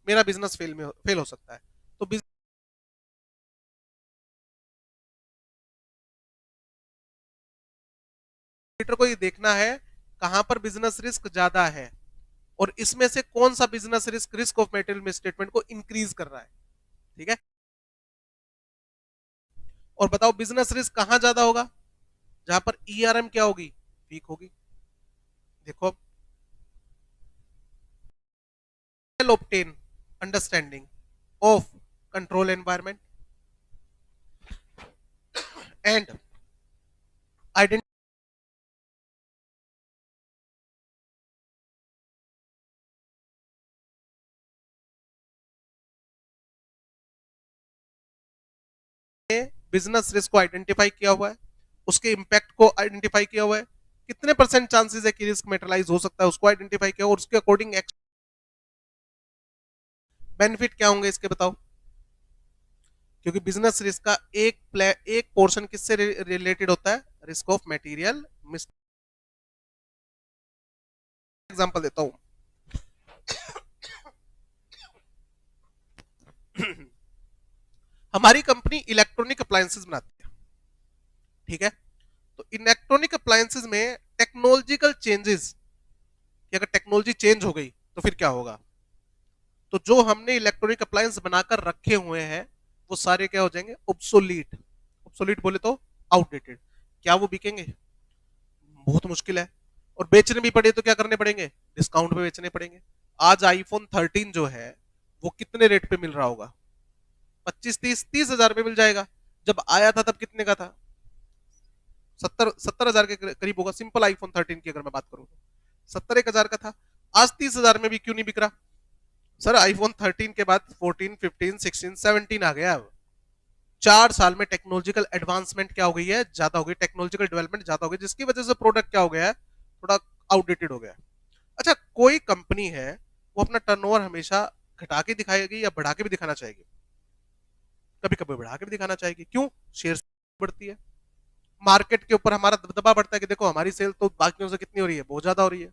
मेरा बिजनेस फेल हो सकता है। तो बिजनेस को ये देखना है कहां पर बिजनेस रिस्क ज्यादा है और इसमें से कौन सा business risk risk of material misstatement को इंक्रीज कर रहा है। ठीक है, और बताओ बिजनेस रिस्क कहां ज्यादा होगा? जहां पर ERM क्या होगी? वीक होगी। देखो, obtain understanding of control environment and identify business risk को आइडेंटिफाई किया हुआ है, उसके इंपैक्ट को आइडेंटिफाई किया हुआ है, कितने परसेंट चांसेस है कि रिस्क मेटरलाइज हो सकता है उसको आइडेंटिफाई किया, और उसके अकॉर्डिंग बेनिफिट क्या होंगे इसके बताओ। क्योंकि बिजनेस रिस्क का एक पोर्शन किससे रिलेटेड होता है? Risk of material miss. Example देता हूं। हमारी कंपनी इलेक्ट्रॉनिक अप्लायंसेस बनाती है। ठीक है, तो इलेक्ट्रॉनिक अप्लायंसेस में टेक्नोलॉजिकल चेंजेस, अगर टेक्नोलॉजी चेंज हो गई तो फिर क्या होगा? तो जो हमने इलेक्ट्रॉनिक अप्लायंस बनाकर रखे हुए हैं वो सारे क्या हो जाएंगे? ऑब्सोलीट। ऑब्सोलीट बोले तो आउटडेटेड। क्या वो बिकेंगे? बहुत मुश्किल है। और बेचने भी पड़े तो क्या करने पड़ेंगे? डिस्काउंट पे बेचने पड़ेंगे। आज आईफोन 13 जो है वो कितने रेट पे मिल रहा होगा? 25 30 30 हजार में मिल जाएगा। जब आया था तब कितने का था? 70 70 हजार के करीब होगा। सिंपल आईफोन 13 की अगर मैं बात करूं तो 70 1 हजार का था। आज 30 हजार में भी क्यों नहीं बिक रहा? सर आईफोन 13 के बाद 14 15 16 17 आ गया। अब 4 साल में टेक्नोलॉजिकल एडवांसमेंट क्या हो गई है? ज्यादा हो गई। टेक्नोलॉजिकल डेवलपमेंट ज्यादा हो गई, जिसकी वजह से प्रोडक्ट क्या हो गया है? थोड़ा आउटडेटेड हो गया। अच्छा, कोई कंपनी है वो अपना टर्नओवर हमेशा घटा के दिखाएगी या बढ़ा के भी दिखाना चाहेगी? कभी कभी बढ़ा के भी दिखाना चाहेगी। क्यों? शेयर बढ़ती है, मार्केट के ऊपर हमारा दबदबा बढ़ता है कि देखो हमारी सेल तो बाकियों से कितनी हो रही है? बहुत ज्यादा हो रही है।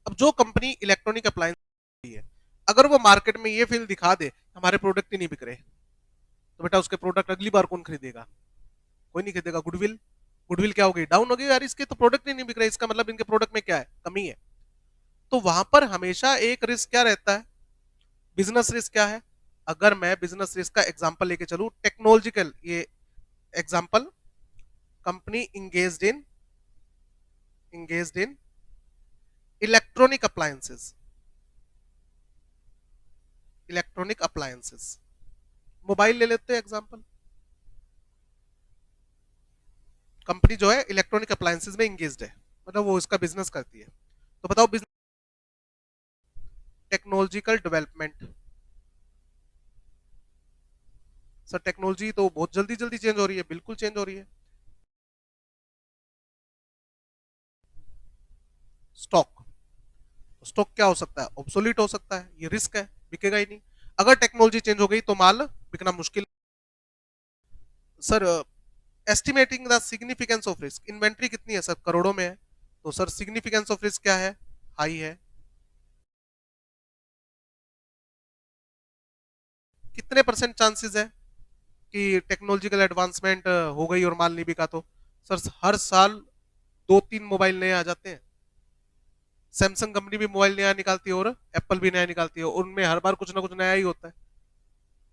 अब जो कंपनी इलेक्ट्रॉनिक अप्लायंस है, अगर वो मार्केट में ये फील दिखा दे हमारे प्रोडक्ट ही नहीं बिक रहे, तो बेटा उसके प्रोडक्ट अगली बार कौन खरीदेगा? कोई नहीं खरीदेगा। गुडविल, गुडविल क्या हो गई? डाउन हो गई। यार इसके तो प्रोडक्ट ही नहीं बिक रहे, इसका मतलब इनके प्रोडक्ट में क्या है? कमी है। तो वहां पर हमेशा एक रिस्क क्या रहता है? बिजनेस रिस्क क्या है? अगर मैं बिजनेस रिस्क का एग्जांपल लेके चलूं, टेक्नोलॉजिकल ये एग्जांपल, कंपनी इंगेज्ड इन electronic appliances, electronic appliances, mobile ले लेते हैं एग्जांपल। कंपनी जो है इलेक्ट्रॉनिक अप्लायंसेस में इंगेज्ड है, मतलब वो इसका बिजनेस करती है। तो बताओ business technological development. Sir technology तो बहुत जल्दी जल्दी चेंज हो रही है। बिल्कुल चेंज हो रही है। स्टॉक, स्टॉक क्या हो सकता है? ऑब्सोलीट हो सकता है। ये रिस्क है, बिकेगा ही नहीं। अगर टेक्नोलॉजी चेंज हो गई तो माल बिकना मुश्किल। Sir estimating the significance of risk, inventory कितनी है सर? करोड़ों में है। तो सर सिग्निफिकेंस ऑफ रिस्क क्या है? हाई है। कितने परसेंट चांसेस है कि टेक्नोलॉजिकल एडवांसमेंट हो गई और माल नहीं बिका? तो सर हर साल 2 3 मोबाइल नए आ जाते हैं। सैमसंग कंपनी भी मोबाइल नया निकालती है और एप्पल भी नया निकालती है, और उनमें हर बार कुछ ना कुछ नया ही होता है,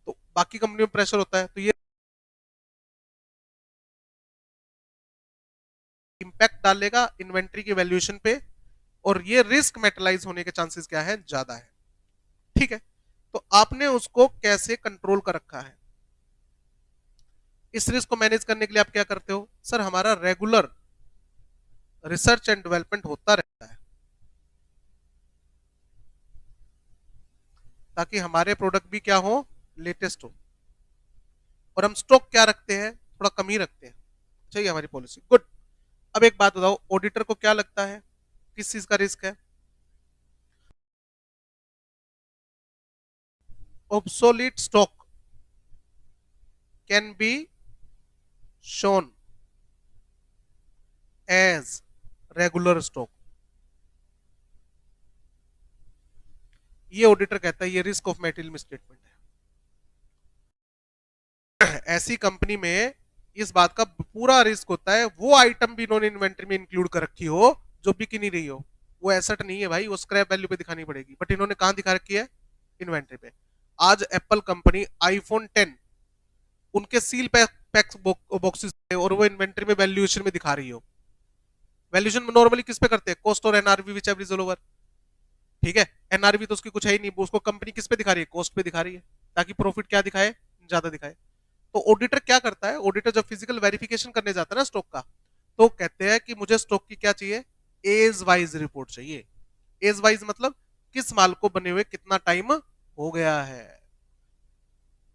तो बाकी कंपनी में प्रेशर होता है, तो ये इम्पैक्ट डालेगा इन्वेंट्री की वैल्यूएशन पे, और ये रिस्क मेटलाइज होने के चांसेस क्या है, ज्यादा है। ठीक है, तो आपने उसको कैसे कंट्रोल कर रखा है? इस रिस्क को मैनेज करने के लिए आप क्या करते हो? सर हमारा रेगुलर रिसर्च एंड डेवलपमेंट होता रहता है, ताकि हमारे प्रोडक्ट भी क्या हो, लेटेस्ट हो। और हम स्टॉक क्या रखते हैं, थोड़ा कम ही रखते हैं, चाहिए हमारी पॉलिसी। गुड। अब एक बात बताओ, ऑडिटर को क्या लगता है किस चीज का रिस्क है? Obsolete stock can be shown as regular stock, ये ऑडिटर कहता है, ये रिस्क ऑफ मेटेरियल मिसस्टेटमेंट है। ऐसी कंपनी में इस बात का पूरा रिस्क होता है, वो आइटम भी इन्होंने इन्वेंट्री में इंक्लूड कर रखी हो जो बिक ही नहीं रही हो, वो एसेट नहीं है भाई, वो स्क्रैप वैल्यू पे दिखानी पड़ेगी, बट इन्होंने कहां दिखा रखी है, इन्वेंट्री पे। आज एप्पल कंपनी आईफोन 10 उनके सील पैक बॉक्सेस और वो इन्वेंट्री में वैल्यूएशन में दिखा रही हो। वैल्यूएशन नॉर्मली किस पे करते हैं, कॉस्ट और एनआरवी विच एवरेज ऑल ओवर। ठीक है, एनआरवी तो उसकी कुछ है ही नहीं, उसको कंपनी किस पे दिखा रही है, कॉस्ट पे दिखा रही है, ताकि प्रॉफिट क्या दिखाए, ज्यादा दिखाए। तो ऑडिटर क्या करता है, ऑडिटर जब फिजिकल वेरिफिकेशन करने जाता है ना स्टॉक का, तो कहते हैं कि मुझे स्टॉक की क्या चाहिए, एज वाइज रिपोर्ट चाहिए। एज वाइज मतलब किस माल को बने हुए कितना टाइम हो गया है।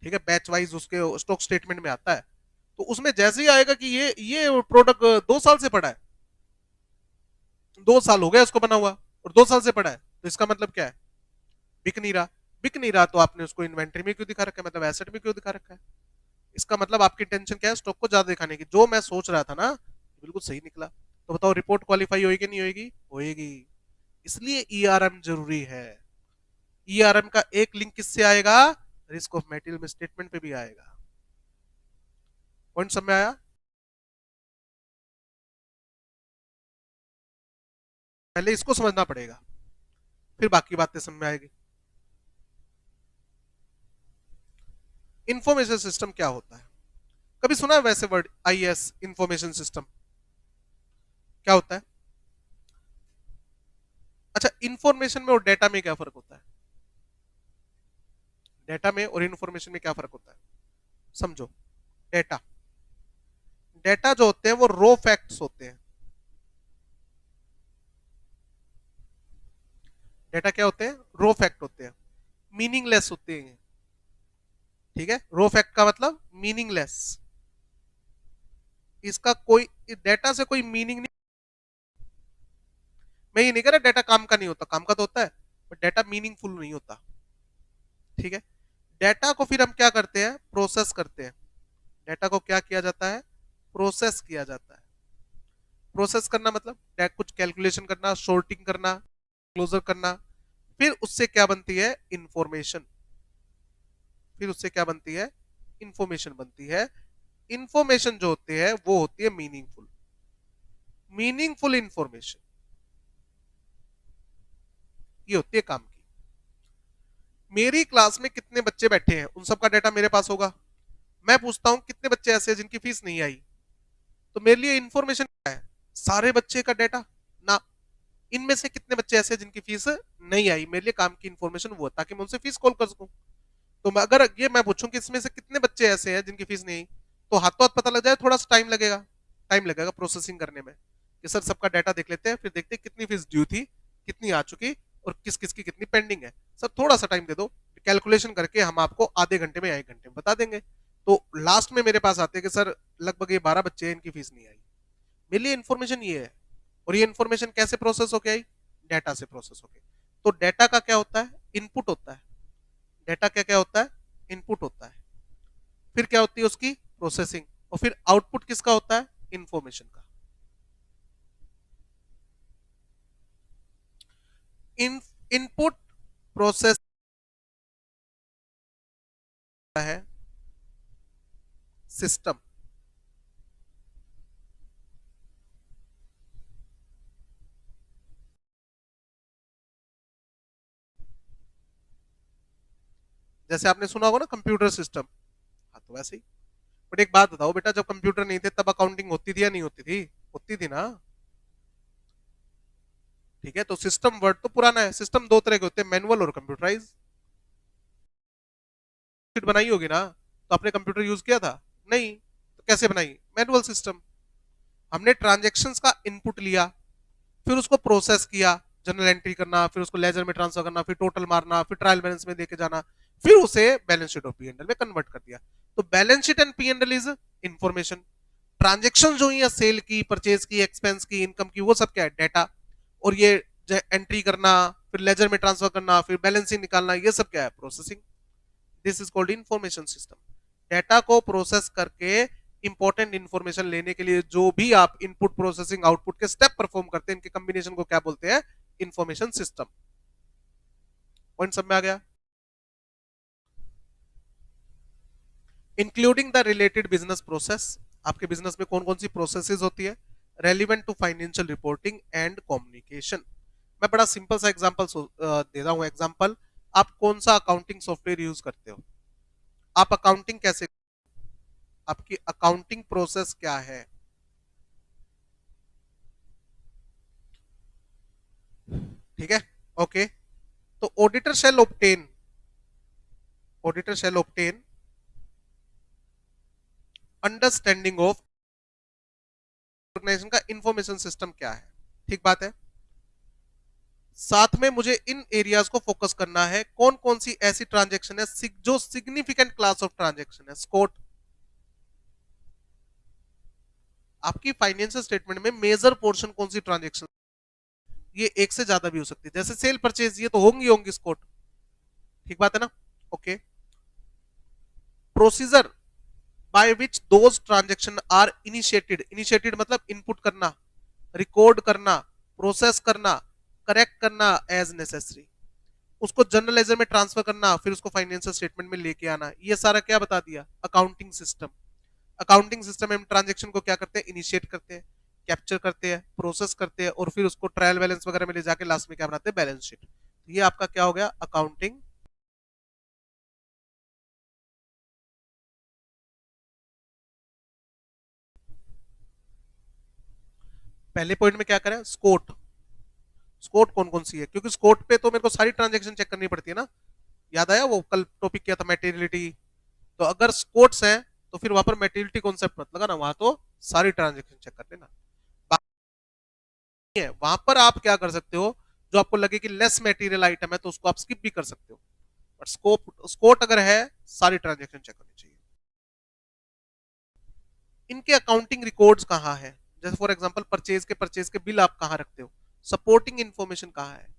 ठीक है, बैच वाइज उसके स्टॉक स्टेटमेंट में आता है, तो उसमें जैसे ही आएगा कि ये प्रोडक्ट 2 साल से पड़ा है, 2 साल हो गया उसको बना हुआ और 2 साल से पड़ा है, तो इसका मतलब क्या है, बिक नहीं रहा। बिक नहीं रहा तो आपने उसको इन्वेंट्री में क्यों दिखा रखा है, मतलब एसेट में क्यों दिखा रखा है? इसका मतलब आपकी टेंशन क्या है, स्टॉक को ज्यादा दिखाने की। जो मैं सोच रहा था ना, बिल्कुल सही निकला। तो बताओ रिपोर्ट क्वालिफाई होगी नहीं होगी, होएगी। इसलिए ईआरएम जरूरी है। ईआरएम का एक लिंक किससे आएगा, रिस्क ऑफ मेटेरियल स्टेटमेंट पे भी आएगा। पॉइंट समझ में आया? पहले इसको समझना पड़ेगा, फिर बाकी बातें समझ में आएगी। इंफॉर्मेशन सिस्टम क्या होता है? कभी सुना है वैसे वर्ड आईएस, इंफॉर्मेशन सिस्टम क्या होता है? अच्छा, इंफॉर्मेशन में और डेटा में क्या फर्क होता है? डेटा में और इंफॉर्मेशन में क्या फर्क होता है, समझो। डेटा, डेटा जो होते हैं वो रो फैक्ट्स होते हैं। डेटा क्या होते हैं, रो फैक्ट होते हैं, मीनिंगलेस होते हैं। ठीक है, रो फैक्ट का मतलब मीनिंगलेस, इसका कोई, डेटा से कोई मीनिंग नहीं। मैं ये नहीं कह रहा डेटा काम का नहीं होता, काम का तो होता है, बट डेटा मीनिंगफुल नहीं होता। ठीक है, डेटा को फिर हम क्या करते हैं, प्रोसेस करते हैं। डेटा को क्या किया जाता है, प्रोसेस किया जाता है। प्रोसेस करना मतलब कुछ कैलकुलेशन करना, शॉर्टिंग करना, क्लोजर करना, फिर उससे क्या बनती है, इंफॉर्मेशन। फिर उससे क्या बनती है, इंफॉर्मेशन बनती है। इंफॉर्मेशन जो होती है वो होती है मीनिंगफुल, मीनिंगफुल इंफॉर्मेशन, ये होती है काम की। मेरी क्लास में कितने बच्चे बैठे हैं, उन सबका डाटा मेरे पास होगा। मैं पूछता हूं कितने बच्चे ऐसे हैं जिनकी फीस नहीं आई, तो मेरे लिए इंफॉर्मेशन क्या है, सारे बच्चे का डाटा ना। इनमें से कितने बच्चे ऐसे हैं जिनकी फीस नहीं आई, मेरे लिए काम की इंफॉर्मेशन वो है, ताकि मैं उनसे फीस कॉल कर सकूं। तो मैं अगर ये मैं पूछूं कि इसमें से कितने बच्चे ऐसे हैं जिनकी फीस नहीं आई, तो हाथों हाथ पता लग जाए, थोड़ा सा टाइम लगेगा, टाइम लगेगा प्रोसेसिंग करने में, कि सर सबका डाटा देख लेते हैं, फिर देखते हैं कितनी फीस ड्यू थी, कितनी आ चुकी, और किस किस की कितनी पेंडिंग है। सर थोड़ा सा टाइम दे दो, कैलकुलेशन करके हम आपको आधे घंटे में या 1 घंटे में बता देंगे। तो लास्ट में मेरे पास आते हैं कि सर लगभग ये 12 बच्चे हैं, इनकी फीस नहीं आई। मेरे लिए इन्फॉर्मेशन ये है। और ये इन्फॉर्मेशन कैसे प्रोसेस होके आई, डेटा से प्रोसेस होके। तो डेटा का क्या होता है, इनपुट होता है। डेटा क्या क्या होता है, इनपुट होता है। फिर क्या होती है उसकी प्रोसेसिंग, और फिर आउटपुट किसका होता है, इंफॉर्मेशन का। इन इनपुट प्रोसेस है सिस्टम। जैसे आपने सुना होगा ना कंप्यूटर सिस्टम, हाँ तो वैसे ही। बट एक बात बताओ बेटा, जब कंप्यूटर नहीं थे तब अकाउंटिंग होती थी या नहीं होती थी? होती थी ना। ठीक है, तो सिस्टम वर्ड तो पुराना है। सिस्टम दो तरह के होते हैं, मैनुअल और कंप्यूटराइज। बनाई होगी ना, तो आपने कंप्यूटर यूज किया था? नहीं, तो कैसे बनाई? Manual system. हमने ट्रांजेक्शन्स का इनपुट लिया, फिर उसको प्रोसेस किया, जनरल एंट्री करना, फिर उसको लेजर में ट्रांसफर करना, फिर टोटल मारना, फिर ट्रायल बैलेंस में लेके जाना, फिर उसे बैलेंस शीट और पी एंड एल में कन्वर्ट कर दिया। तो balance sheet and P and L is information. Transaction जो है सेल की, परचेज की, एक्सपेंस की, इनकम की, वो सब क्या है? डेटा। और ये एंट्री करना, फिर लेजर में ट्रांसफर करना, फिर बैलेंसिंग निकालना, ये सब क्या है? Processing. This is called information system. Data को प्रोसेस करके इंपॉर्टेंट इंफॉर्मेशन लेने के लिए जो भी आप इनपुट, प्रोसेसिंग, आउटपुट के स्टेप परफॉर्म करते हैं, इनके कॉम्बिनेशन को क्या बोलते हैं? Information system. पॉइंट सब में आ गया? Including the related business process. आपके बिजनेस में कौन कौन सी प्रोसेसेस होती है? Relevant to financial reporting and communication. मैं बड़ा सिंपल सा एग्जांपल दे रहा हूं। एग्जांपल, आप कौन सा अकाउंटिंग सॉफ्टवेयर यूज करते हो? आप अकाउंटिंग कैसे, आपकी अकाउंटिंग प्रोसेस क्या है? ठीक है, ओके। तो auditor shall obtain understanding of organisation का इंफॉर्मेशन सिस्टम क्या है। ठीक बात है। साथ में मुझे इन एरियाज को फोकस करना है, कौन कौन सी ऐसी ट्रांजेक्शन है जो सिग्निफिकेंट क्लास ऑफ ट्रांजेक्शन है। स्कोट, आपकी फाइनेंशियल स्टेटमेंट में मेजर पोर्शन कौन सी ट्रांजेक्शन, ये एक से ज्यादा भी हो सकती है, जैसे सेल परचेज, ये तो होंगी होंगी स्कोट। ठीक बात है ना? Okay. Procedure by which those transaction are initiated. Initiated मतलब इनपुट करना, रिकॉर्ड करना, प्रोसेस करना, करेक्ट करना एज नेसेसरी, उसको जनरल लेजर में ट्रांसफर करना, फिर उसको फाइनेंशियल स्टेटमेंट में लेके आना। ये सारा क्या बता दिया? Accounting system. अकाउंटिंग सिस्टम में हम ट्रांजेक्शन को क्या करते हैं? इनिशिएट करते हैं, कैप्चर करते हैं, प्रोसेस करते हैं, और फिर उसको ट्रायल बैलेंस वगैरह में ले जाके लास्ट में क्या बनाते हैं? Balance sheet. ये आपका क्या हो गया? अकाउंटिंग। पहले पॉइंट में क्या करें? स्कोट। स्कोट कौन कौन सी है? क्योंकि स्कोट पे तो मेरे को सारी ट्रांजेक्शन चेक करनी पड़ती है ना। याद आया वो कल टॉपिक किया था, मेटेरियलिटी। तो अगर स्कोट्स हैं तो फिर वहां पर मेटेरियलिटी कॉन्सेप्ट मत लगा ना, वहां तो सारी ट्रांजेक्शन चेक कर लेना। है वहां पर आप क्या कर सकते हो, जो आपको लगे कि लेस मटेरियल आइटम है तो उसको आप स्किप भी कर सकते हो। बट स्कोट अगर है, सारी ट्रांजेक्शन चेक करनी चाहिए। इनके अकाउंटिंग रिकॉर्ड्स कहाँ है? जैसे फॉर एग्जांपल परचेज के बिल आप कहाँ रखते हो? सपोर्टिंग इंफॉर्मेशन कहाँ है?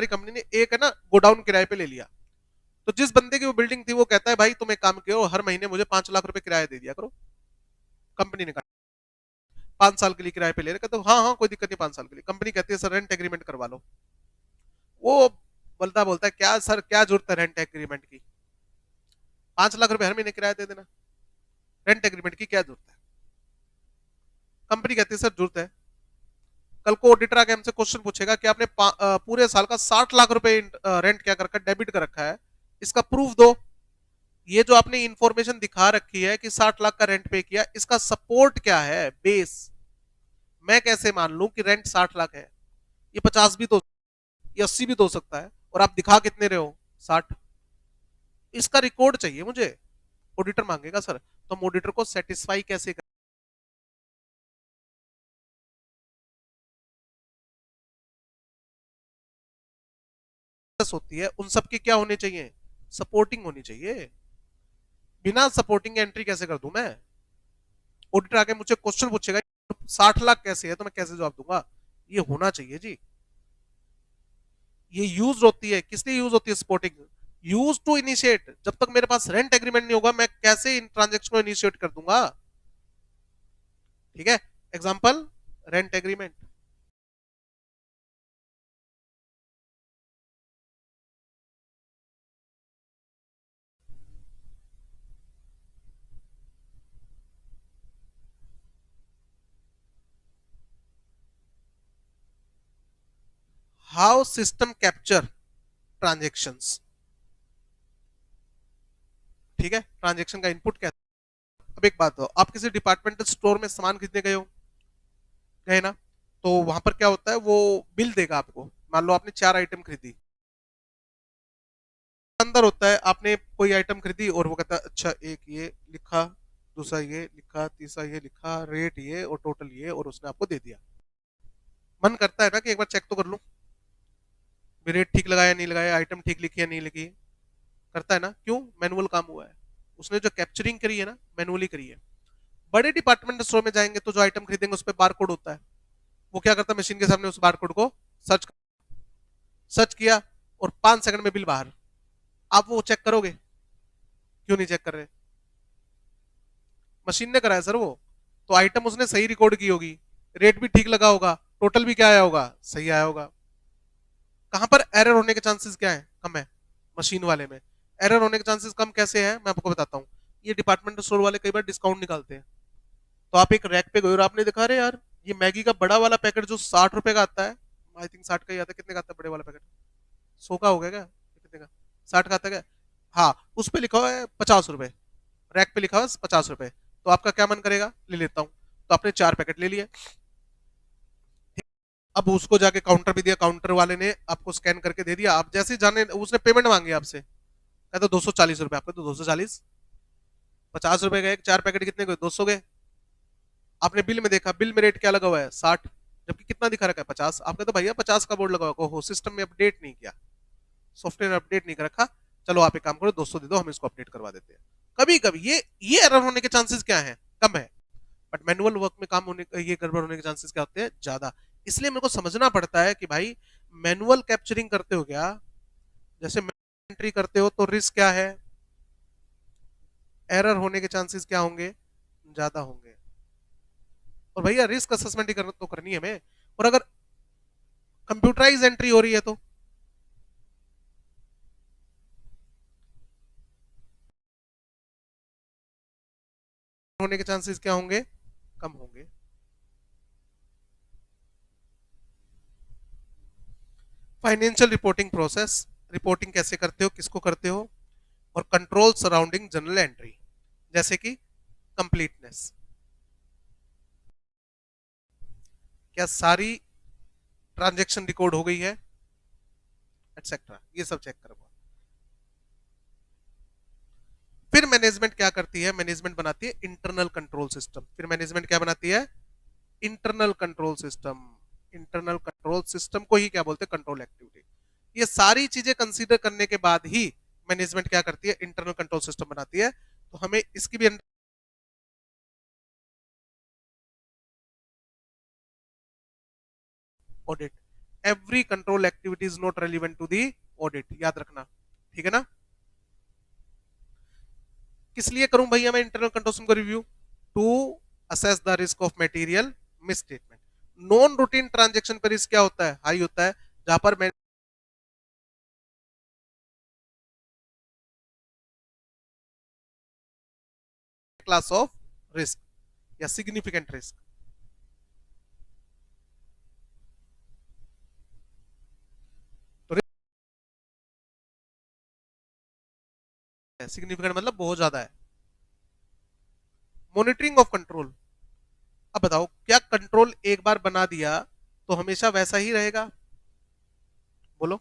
कंपनी ने एक है ना गोडाउन किराए पे ले लिया, तो जिस बंदे की वो बिल्डिंग थी वो कहता है भाई तुम एक काम करो, हर महीने मुझे 5 लाख रुपए किराया दे दिया करो। कंपनी ने कहा 5 साल के लिए किराए पे ले रहे, तो हाँ हाँ कोई दिक्कत नहीं, 5 साल के लिए। कंपनी कहती है सर रेंट एग्रीमेंट करवा लो। वो बोलता बोलता है क्या सर, क्या जरूरत है रेंट एग्रीमेंट की? 5 लाख रुपए हर महीने किराया दे देना, रेंट एग्रीमेंट की क्या जरूरत है? कंपनी कहती है सर जरूरत है। कल को ऑडिटर आके हमसे क्वेश्चन पूछेगा कि आपने पूरे साल का 60 लाख रुपए रेंट क्या कर रखा है, डेबिट कर रखा है, इसका प्रूफ दो। ये जो आपने इंफॉर्मेशन दिखा रखी है कि 60 लाख का रेंट पे किया, इसका सपोर्ट क्या है? बेस। मैं कैसे मान लूं कि रेंट 60 लाख है? ये 50 भी तो, ये 80 भी तो हो सकता है, और आप दिखा कितने रहे हो? 60। इसका रिकॉर्ड चाहिए मुझे। ऑडिटर मांगेगा सर, तो हम ऑडिटर को सेटिस्फाई कैसे होती है, उन सब की क्या होने चाहिए? सपोर्टिंग होनी चाहिए। बिना सपोर्टिंग एंट्री कैसे कर दूं मैं? ऑडिटर आके मुझे क्वेश्चन पूछेगा 60 लाख कैसे है, तो मैं कैसे जवाब दूंगा? ये होना चाहिए जी। ये यूज होती है, किस लिए यूज होती है सपोर्टिंग? Use to initiate. जब तक मेरे पास रेंट एग्रीमेंट नहीं होगा, मैं कैसे इन ट्रांजेक्शन को इनिशिएट कर दूंगा? ठीक है, example, rent agreement. How system capture transactions, ठीक है, ट्रांजेक्शन का इनपुट क्या। अब एक बात हो, आप किसी डिपार्टमेंटल स्टोर में सामान खरीदने गए हो, गए ना, तो वहां पर क्या होता है, वो बिल देगा आपको। मान लो आपने 4 आइटम खरीदी, अंदर होता है आपने कोई आइटम खरीदी और वो कहता है अच्छा एक ये लिखा, दूसरा ये लिखा, तीसरा ये लिखा, रेट ये और टोटल ये, और उसने आपको दे दिया। मन करता है ना कि एक बार चेक तो कर लूं, रेट ठीक लगाया नहीं लगाया, आइटम ठीक लिखी है नहीं लिखी, करता है ना, क्यों, मैनुअल काम हुआ है, उसने जो कैप्चरिंग करी है ना मैनुअली करी है। बड़े डिपार्टमेंट स्टोर में जाएंगे तो जो आइटम खरीदेंगे उस पर बार कोड होता है, वो क्या करता है, मशीन के सामने उस बार कोड को सर्च सर्च किया और 5 सेकंड में बिल बाहर। आप वो चेक करोगे, क्यों नहीं चेक कर रहे, मशीन ने कराया सर वो, तो आइटम उसने सही रिकॉर्ड की होगी, रेट भी ठीक लगा होगा, टोटल भी क्या आया होगा, सही आया होगा। कहां पर एरर होने के चांसेस क्या है, कम है, मशीन वाले में। एरर होने के चांसेस कम कैसे हैं, मैं आपको बताता हूँ। ये डिपार्टमेंटल स्टोर वाले कई बार डिस्काउंट निकालते हैं, तो आप एक रैक पे गए और आपने देखा, अरे यार ये मैगी का बड़ा वाला पैकेट जो 60 रुपए का आता है, आई थिंक 60 का ही आता है, कितने का आता है बड़े वाला पैकेट, 100 का हो गया क्या, कितने का, 60 का आता है क्या, हाँ, उस पे लिखा हुआ है 50 रुपए, रैक पे लिखा हुआ है 50 रुपए, तो आपका क्या मन करेगा, ले लेता हूँ, तो आपने 4 पैकेट ले लिए। अब उसको जाके काउंटर भी दिया, काउंटर वाले ने आपको स्कैन करके दे दिया, आप जैसे ही जाने, उसने पेमेंट मांगी आपसे, कहता 240 रुपए, आपका तो 240, 50 रुपए गए, 4 पैकेट कितने गए, 200 गए। आपने बिल में देखा, बिल में रेट क्या लगा हुआ है, 60, जबकि कितना दिखा रखा है, 50। आपका तो भैया 50 का बोर्ड लगा हुआ, ओहो सिस्टम में अपडेट नहीं किया, सॉफ्टवेयर अपडेट नहीं कर रखा, चलो आप एक काम करो 200 दे दो, हम इसको अपडेट करवा देते हैं। कभी कभी ये एरर होने के चांसेस क्या है, कम है, बट मैनुअल वर्क में काम होने, ये गड़बड़ होने के चांसेस क्या होते हैं, ज्यादा। इसलिए मेरे को समझना पड़ता है कि भाई मैनुअल कैप्चरिंग करते हो क्या, जैसे एंट्री करते हो तो रिस्क क्या है, एरर होने के चांसेस क्या होंगे, ज्यादा होंगे। और भैया रिस्क असेसमेंट ही तो करनी है हमें, और अगर कंप्यूटराइज एंट्री हो रही है तो होने के चांसेस क्या होंगे, कम होंगे। फाइनेंशियल रिपोर्टिंग प्रोसेस, रिपोर्टिंग कैसे करते हो, किसको करते हो, और कंट्रोल सराउंडिंग जनरल एंट्री, जैसे कि कंप्लीटनेस, क्या सारी ट्रांजैक्शन रिकॉर्ड हो गई है, एटसेट्रा, ये सब चेक करो। फिर मैनेजमेंट क्या करती है, मैनेजमेंट बनाती है इंटरनल कंट्रोल सिस्टम। फिर मैनेजमेंट क्या बनाती है, internal control system. Internal control system को ही क्या बोलते हैं, कंट्रोल एक्टिविटी। ये सारी चीजें कंसीडर करने के बाद ही मैनेजमेंट क्या करती है, इंटरनल कंट्रोल सिस्टम बनाती है। तो हमें इसकी भी audit, every control activity is not relevant to the audit, याद रखना, ठीक है ना। किस लिए करूं भैया मैं इंटरनल कंट्रोल सिस्टम को review, to assess the risk of material misstatement. Non routine transaction पर रिस्क क्या होता है, हाई होता है, जहां पर मैं क्लास ऑफ रिस्क या सिग्निफिकेंट रिस्क, तो सिग्निफिकेंट मतलब बहुत ज्यादा है। मॉनिटरिंग ऑफ कंट्रोल, अब बताओ क्या कंट्रोल एक बार बना दिया तो हमेशा वैसा ही रहेगा, बोलो।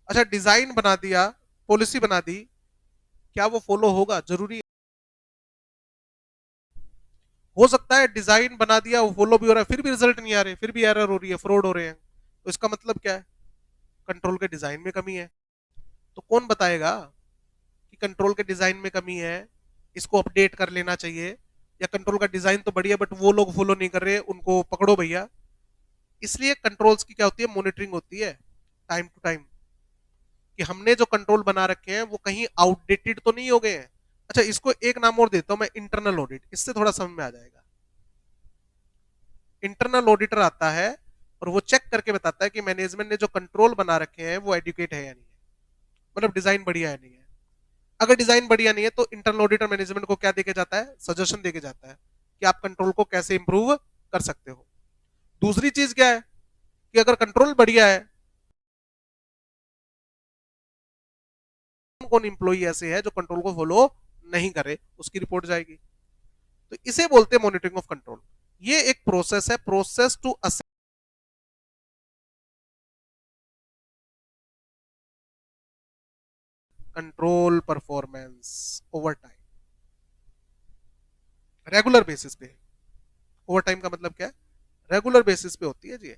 अच्छा डिजाइन बना दिया, पॉलिसी बना दी, क्या वो फॉलो होगा, जरूरी है? हो सकता है डिजाइन बना दिया, वो फॉलो भी हो रहा है, फिर भी रिजल्ट नहीं आ रहे, फिर भी एरर हो रही है, फ्रॉड हो रहे हैं, तो इसका मतलब क्या है, कंट्रोल के डिजाइन में कमी है। तो कौन बताएगा कि कंट्रोल के डिजाइन में कमी है, इसको अपडेट कर लेना चाहिए, या कंट्रोल का डिजाइन तो बढ़िया बट वो लोग फॉलो नहीं कर रहे, उनको पकड़ो भैया। इसलिए कंट्रोल्स की क्या होती है, मॉनिटरिंग होती है टाइम टू टाइम, कि हमने जो कंट्रोल बना रखे हैं वो कहीं आउटडेटेड तो नहीं हो गए हैं। अच्छा इसको एक नाम और देता हूं मैं, इंटरनल ऑडिट, इससे थोड़ा समझ में आ जाएगा। इंटरनल ऑडिटर आता है और वो चेक करके बताता है कि मैनेजमेंट ने जो कंट्रोल बना रखे हैं वो एडुकेट है या नहीं है, मतलब डिजाइन बढ़िया है नहीं है। अगर डिजाइन बढ़िया नहीं है तो इंटरनल ऑडिटर मैनेजमेंट को क्या देके जाता है, सजेशन देके जाता है कि आप कंट्रोल को कैसे इंप्रूव कर सकते हो। दूसरी चीज क्या है, कि अगर कंट्रोल बढ़िया है, कौन इंप्लॉई ऐसे है जो कंट्रोल को फॉलो नहीं करे, उसकी रिपोर्ट जाएगी। तो इसे बोलते हैं मॉनिटरिंग ऑफ कंट्रोल। ये एक प्रोसेस है, process to assess control performance over time, regular basis पे। ओवर टाइम का मतलब क्या है? रेगुलर बेसिस पे होती है जी।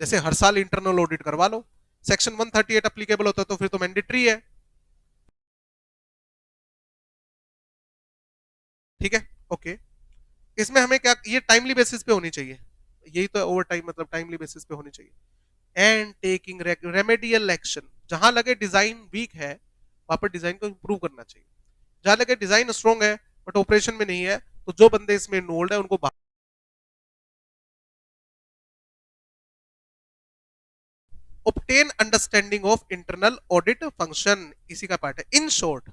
जैसे हर साल इंटरनल ऑडिट करवा लो, सेक्शन 138 एप्लीकेबल होता है तो फिर तो मैंडेटरी है। ठीक है, ओके। इसमें हमें क्या, ये टाइमली बेसिस पे होनी चाहिए, यही तो ओवर टाइम मतलब टाइमली बेसिस पे होनी चाहिए। एंड टेकिंग रेमेडियल एक्शन, जहां लगे डिजाइन वीक है वहां पर डिजाइन को इंप्रूव करना चाहिए। जहां लगे डिजाइन स्ट्रॉन्ग है बट ऑपरेशन में नहीं है, तो जो बंदे इसमें इन्वॉल्व है उनको obtain understanding of internal audit function, इसी का पार्ट है। इन शॉर्ट,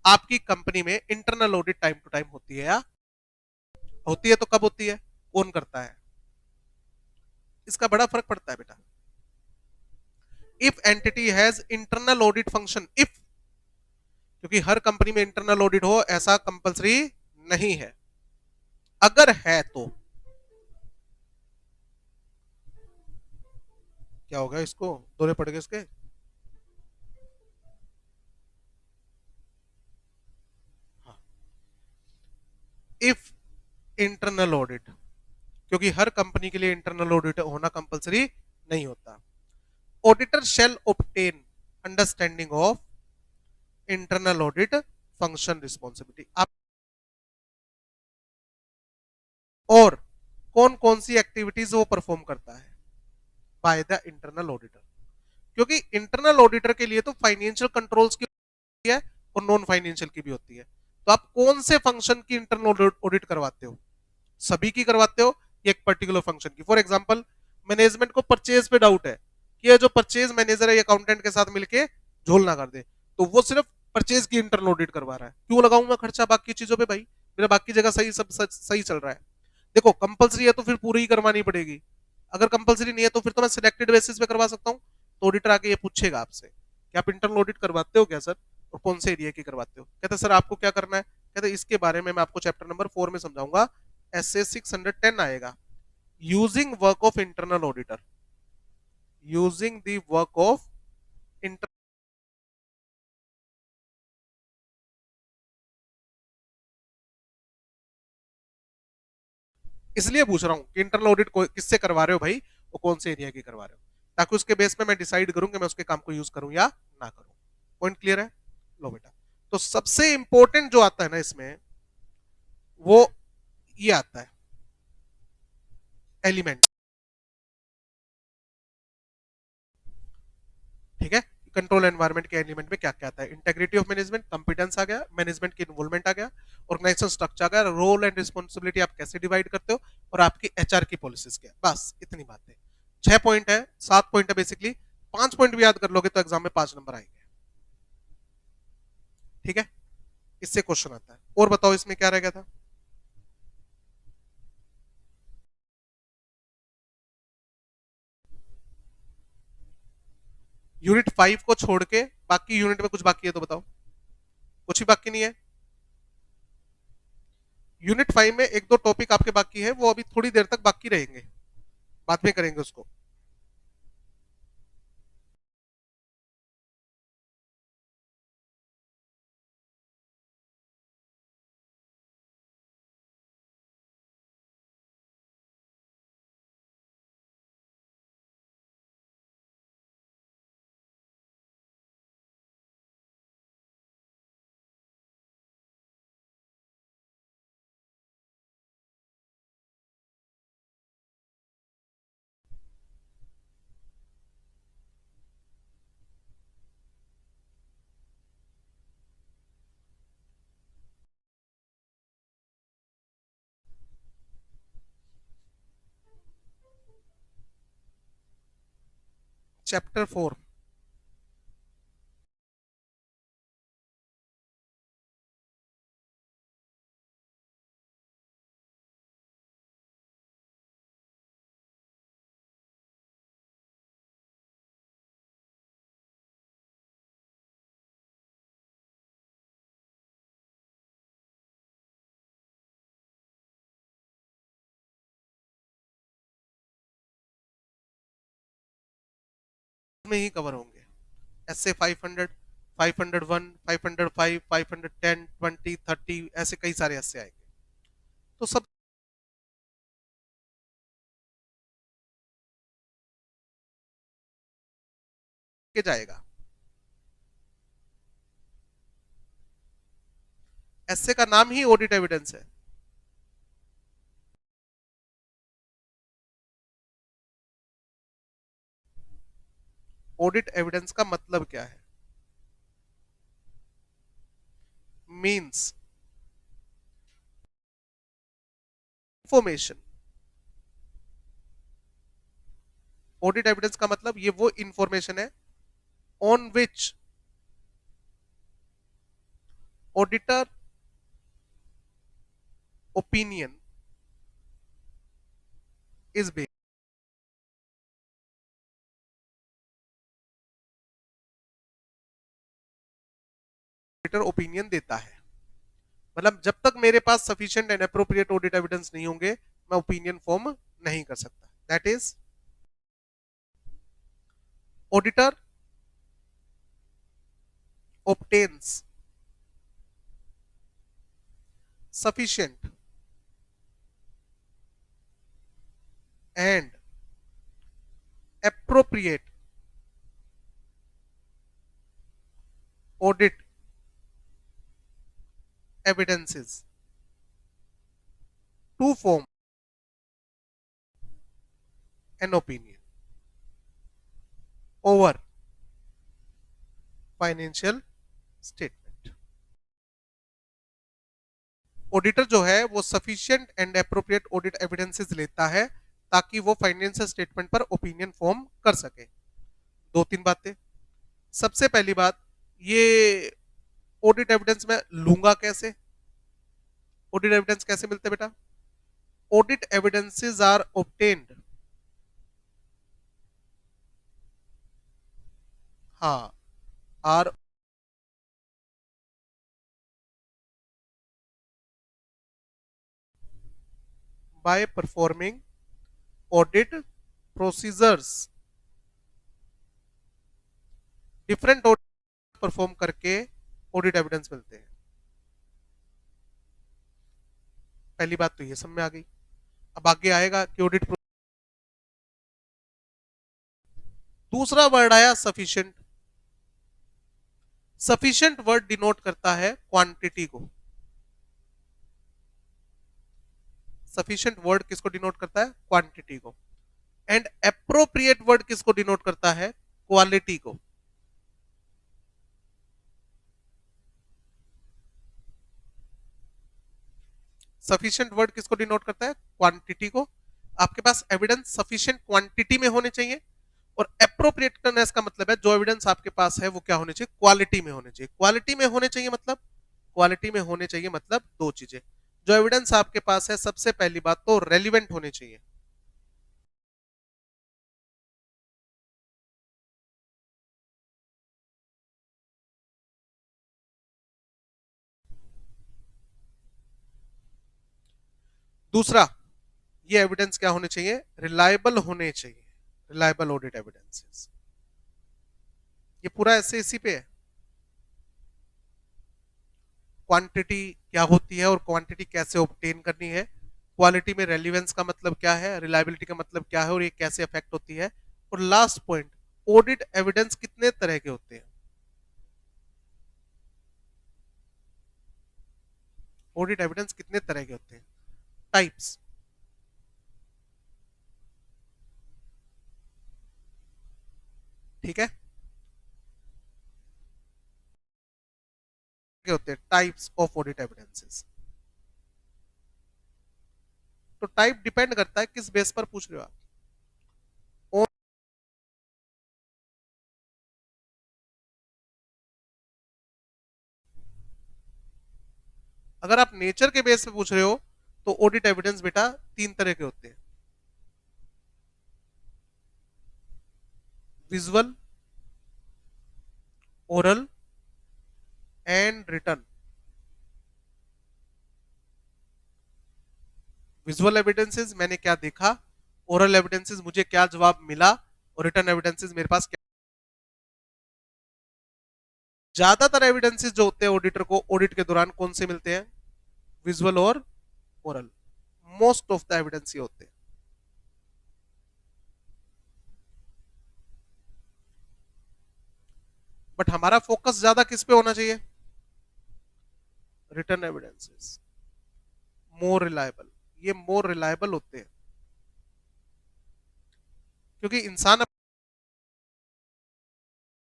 आपकी कंपनी में internal audit time to time होती है या होती है, तो कब होती है, कौन करता है, इसका बड़ा फर्क पड़ता है बेटा। If entity has internal audit function, if, क्योंकि हर कंपनी में इंटरनल ऑडिट हो ऐसा कंपलसरी नहीं है, अगर है तो क्या होगा, इसको दोहरे पड़ गए इसके। इफ इंटरनल ऑडिट, क्योंकि हर कंपनी के लिए इंटरनल ऑडिट होना कंपलसरी नहीं होता। Auditor shall obtain understanding of internal audit function responsibility, आप और कौन कौन सी एक्टिविटीज वो परफॉर्म करता है बाय द इंटरनल ऑडिटर। क्योंकि इंटरनल ऑडिटर के लिए तो फाइनेंशियल कंट्रोल्स की होती है और नॉन फाइनेंशियल की भी होती है। तो आप कौन से फंक्शन की इंटरनल ऑडिट करवाते हो, सभी की करवाते हो, एक पर्टिकुलर फंक्शन की। फॉर एग्जांपल, मैनेजमेंट को परचेज पे डाउट है कि ये जो परचेज मैनेजर है अकाउंटेंट के साथ मिलके झोल ना कर दे, तो वो सिर्फ परचेज की इंटरनल ऑडिट करवा रहा है। क्यों लगाऊं मैं खर्चा बाकी चीजों पे भाई, मेरा बाकी जगह सही सब सही चल रहा है। देखो कंपलसरी है तो फिर पूरी ही करवानी पड़ेगी, अगर कंपलसरी नहीं है तो फिर तो मैं सिलेक्टेड बेसिस पे करवा सकता हूँ। तो ऑडिटर आके ये पूछेगा आपसे कि आप इंटरनल ऑडिट करवाते हो क्या सर, और कौन से एरिया की करवाते हो। कहते सर आपको क्या करना है, कहते इसके बारे में मैं आपको चैप्टर नंबर 4 में समझाऊंगा, एसए 610 आएगा, using work of internal auditor, using the work of inter, इसलिए पूछ रहा हूं कि इंटरनल ऑडिट किससे करवा रहे हो भाई, वो कौन से एरिया की करवा रहे हो, ताकि उसके बेस पे मैं डिसाइड करूं कि मैं उसके काम को यूज करूं या ना करूं। पॉइंट क्लियर है? लो बेटा, तो सबसे इंपॉर्टेंट जो आता है ना इसमें, वो ये आता है एलिमेंट। ठीक है, कंट्रोल एनवायरनमेंट के एलिमेंट में क्या क्या आता है, इंटेग्रिटी ऑफ मैनेजमेंट, कंपिटेंस आ गया, मैनेजमेंट की इन्वॉल्वमेंट आ गया, ऑर्गेनाइजेशन स्ट्रक्चर आ गया, रोल एंड रिस्पॉन्सिबिलिटी आप कैसे डिवाइड करते हो, और आपकी एचआर की पॉलिसीज क्या, बस इतनी बातें। 6 पॉइंट है, 7 पॉइंट है बेसिकली, 5 पॉइंट भी याद कर लोगे तो एग्जाम में 5 नंबर आएंगे। ठीक है, इससे क्वेश्चन आता है। और बताओ इसमें क्या रह गया था। यूनिट 5 को छोड़ के बाकी यूनिट में कुछ बाकी है तो बताओ, कुछ ही बाकी नहीं है। यूनिट 5 में एक दो टॉपिक आपके बाकी है, वो अभी थोड़ी देर तक बाकी रहेंगे, बाद में करेंगे उसको। चैप्टर 4, में ही कवर होंगे। एसए 500, 501, 505, 510, 20, 30 ऐसे कई सारे एसए आएंगे। तो सब के जाएगा। एसए का नाम ही ऑडिट एविडेंस है। ऑडिट एविडेंस का मतलब क्या है? Means information. ऑडिट एविडेंस का मतलब ये वो इंफॉर्मेशन है on which auditor opinion is based. Auditor opinion देता है, मतलब जब तक मेरे पास sufficient and appropriate audit evidence नहीं होंगे मैं ओपिनियन फॉर्म नहीं कर सकता। That is auditor obtains sufficient and appropriate audit evidences to form an opinion over financial statement। Auditor जो है वो sufficient and appropriate audit evidences लेता है ताकि वो फाइनेंशियल स्टेटमेंट पर ओपिनियन फॉर्म कर सके। दो तीन बातें। सबसे पहली बात, ये ऑडिट एविडेंस में लूंगा कैसे? ऑडिट एविडेंस कैसे मिलते बेटा? ऑडिट एविडेंसेस आर ऑब्टेन्ड, हाँ, are by performing audit procedures. Different audit perform करके ऑडिट एविडेंस मिलते हैं। पहली बात तो ये समझ में आ गई। अब आगे आएगा कि ऑडिट। दूसरा वर्ड आया सफिशिएंट। सफिशिएंट वर्ड डिनोट करता है क्वांटिटी को। सफिशिएंट वर्ड किसको डिनोट करता है? क्वांटिटी को। एंड एप्रोप्रिएट वर्ड किसको डिनोट करता है? क्वालिटी को। सफिशिएंट वर्ड किसको डिनोट करता है? क्वांटिटी को। आपके पास एविडेंस सफिशिएंट क्वांटिटी में होने चाहिए, और एप्रोप्रिएटनेस का मतलब है जो एविडेंस आपके पास है वो क्या होने चाहिए? क्वालिटी में होने चाहिए। क्वालिटी में होने चाहिए मतलब, क्वालिटी में होने चाहिए मतलब दो चीजें। जो एविडेंस आपके पास है सबसे पहली बात तो रेलिवेंट होने चाहिए। दूसरा, ये एविडेंस क्या होने चाहिए? रिलायबल होने चाहिए। Reliable audit evidences. ये पूरा ऐसे इसी पे है। क्वांटिटी क्या होती है और क्वांटिटी कैसे ऑब्टेन करनी है, क्वालिटी में रेलिवेंस का मतलब क्या है, रिलायबिलिटी का मतलब क्या है और ये कैसे अफेक्ट होती है, और लास्ट पॉइंट, ऑडिट एविडेंस कितने तरह के होते हैं? ऑडिट एविडेंस कितने तरह के होते हैं? टाइप्स। ठीक है, क्या होते हैं? Types of audit evidences. तो टाइप डिपेंड करता है किस बेस पर पूछ रहे हो आप। अगर आप नेचर के बेस पे पूछ रहे हो तो ऑडिट एविडेंस बेटा तीन तरह के होते हैं: visual, oral and written. Visual evidences मैंने क्या देखा, ओरल एविडेंसेस मुझे क्या जवाब मिला, और रिटर्न एविडेंसेस मेरे पास क्या ज्यादातर एविडेंसेस जो होते हैं ऑडिटर को ऑडिट के दौरान कौन से मिलते हैं? विजुअल और oral. Most of the evidence ये होते हैं। बट हमारा फोकस ज्यादा किस पे होना चाहिए? Written evidences more reliable. ये मोर रिलायबल होते हैं क्योंकि इंसान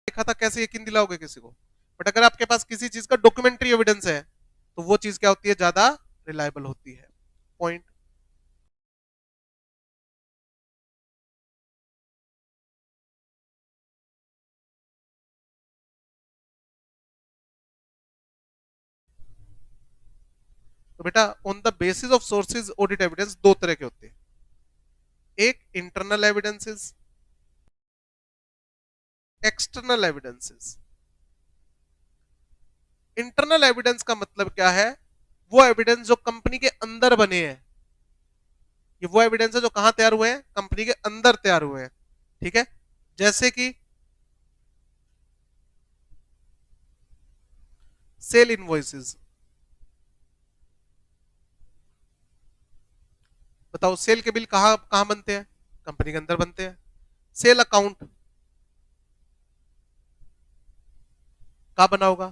देखा था, कैसे यकीन दिलाओगे किसी को? बट अगर आपके पास किसी चीज का डॉक्यूमेंट्री एविडेंस है तो वो चीज क्या होती है? ज्यादा रिलायबल होती है। पॉइंट। तो बेटा on the basis of sources audit evidence दो तरह के होते हैं। एक internal evidences, external evidences. Internal evidence का मतलब क्या है? वो एविडेंस जो कंपनी के अंदर बने हैं। ये वो एविडेंस है जो कहां तैयार हुए हैं? कंपनी के अंदर तैयार हुए हैं। ठीक है। जैसे कि सेल इनवॉइसेस। बताओ सेल के बिल कहां कहां बनते हैं? कंपनी के अंदर बनते हैं। सेल अकाउंट कहां बना होगा?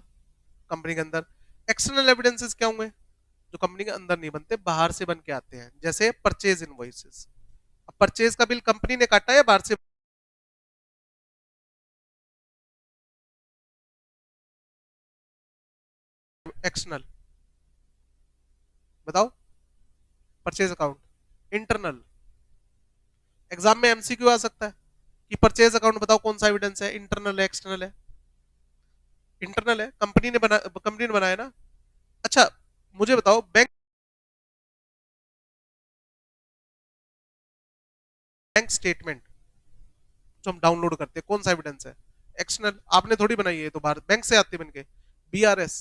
कंपनी के अंदर। एक्सटर्नल एविडेंसेस क्या होंगे? जो कंपनी के अंदर नहीं बनते, बाहर से बन के आते हैं। जैसे परचेज इनवॉइसेस। अब परचेज का बिल कंपनी ने काटा है या बाहर से? एक्सटर्नल। बताओ। Purchase account internal. एग्जाम में एमसीक्यू आ सकता है कि परचेज अकाउंट बताओ कौन सा एविडेंस है, इंटरनल है एक्सटर्नल है? इंटरनल है, कंपनी ने बनाया ना। अच्छा, मुझे बताओ बैंक स्टेटमेंट जो हम डाउनलोड करते हैं कौन सा एविडेंस है? एक्सटर्नल। आपने थोड़ी बनाई है, तो भारत बैंक से आती है बनके। बीआरएस,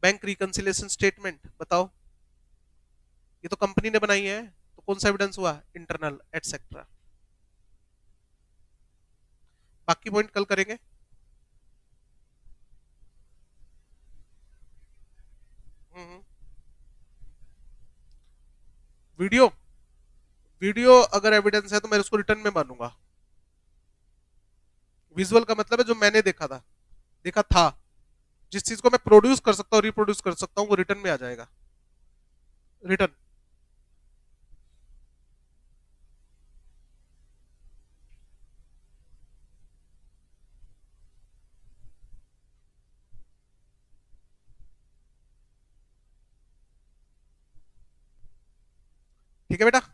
बैंक रिकंसिलिएशन स्टेटमेंट, बताओ ये तो कंपनी ने बनाई है, तो कौन सा एविडेंस हुआ? Internal etcetera. बाकी पॉइंट कल करेंगे। वीडियो, वीडियो अगर एविडेंस है तो मैं उसको रिटर्न में मानूंगा। विजुअल का मतलब है जो मैंने देखा था, देखा था। जिस चीज को मैं प्रोड्यूस कर सकता हूँ, रिप्रोड्यूस कर सकता हूँ, वो रिटर्न में आ जाएगा। रिटर्न। ठीक है बेटा।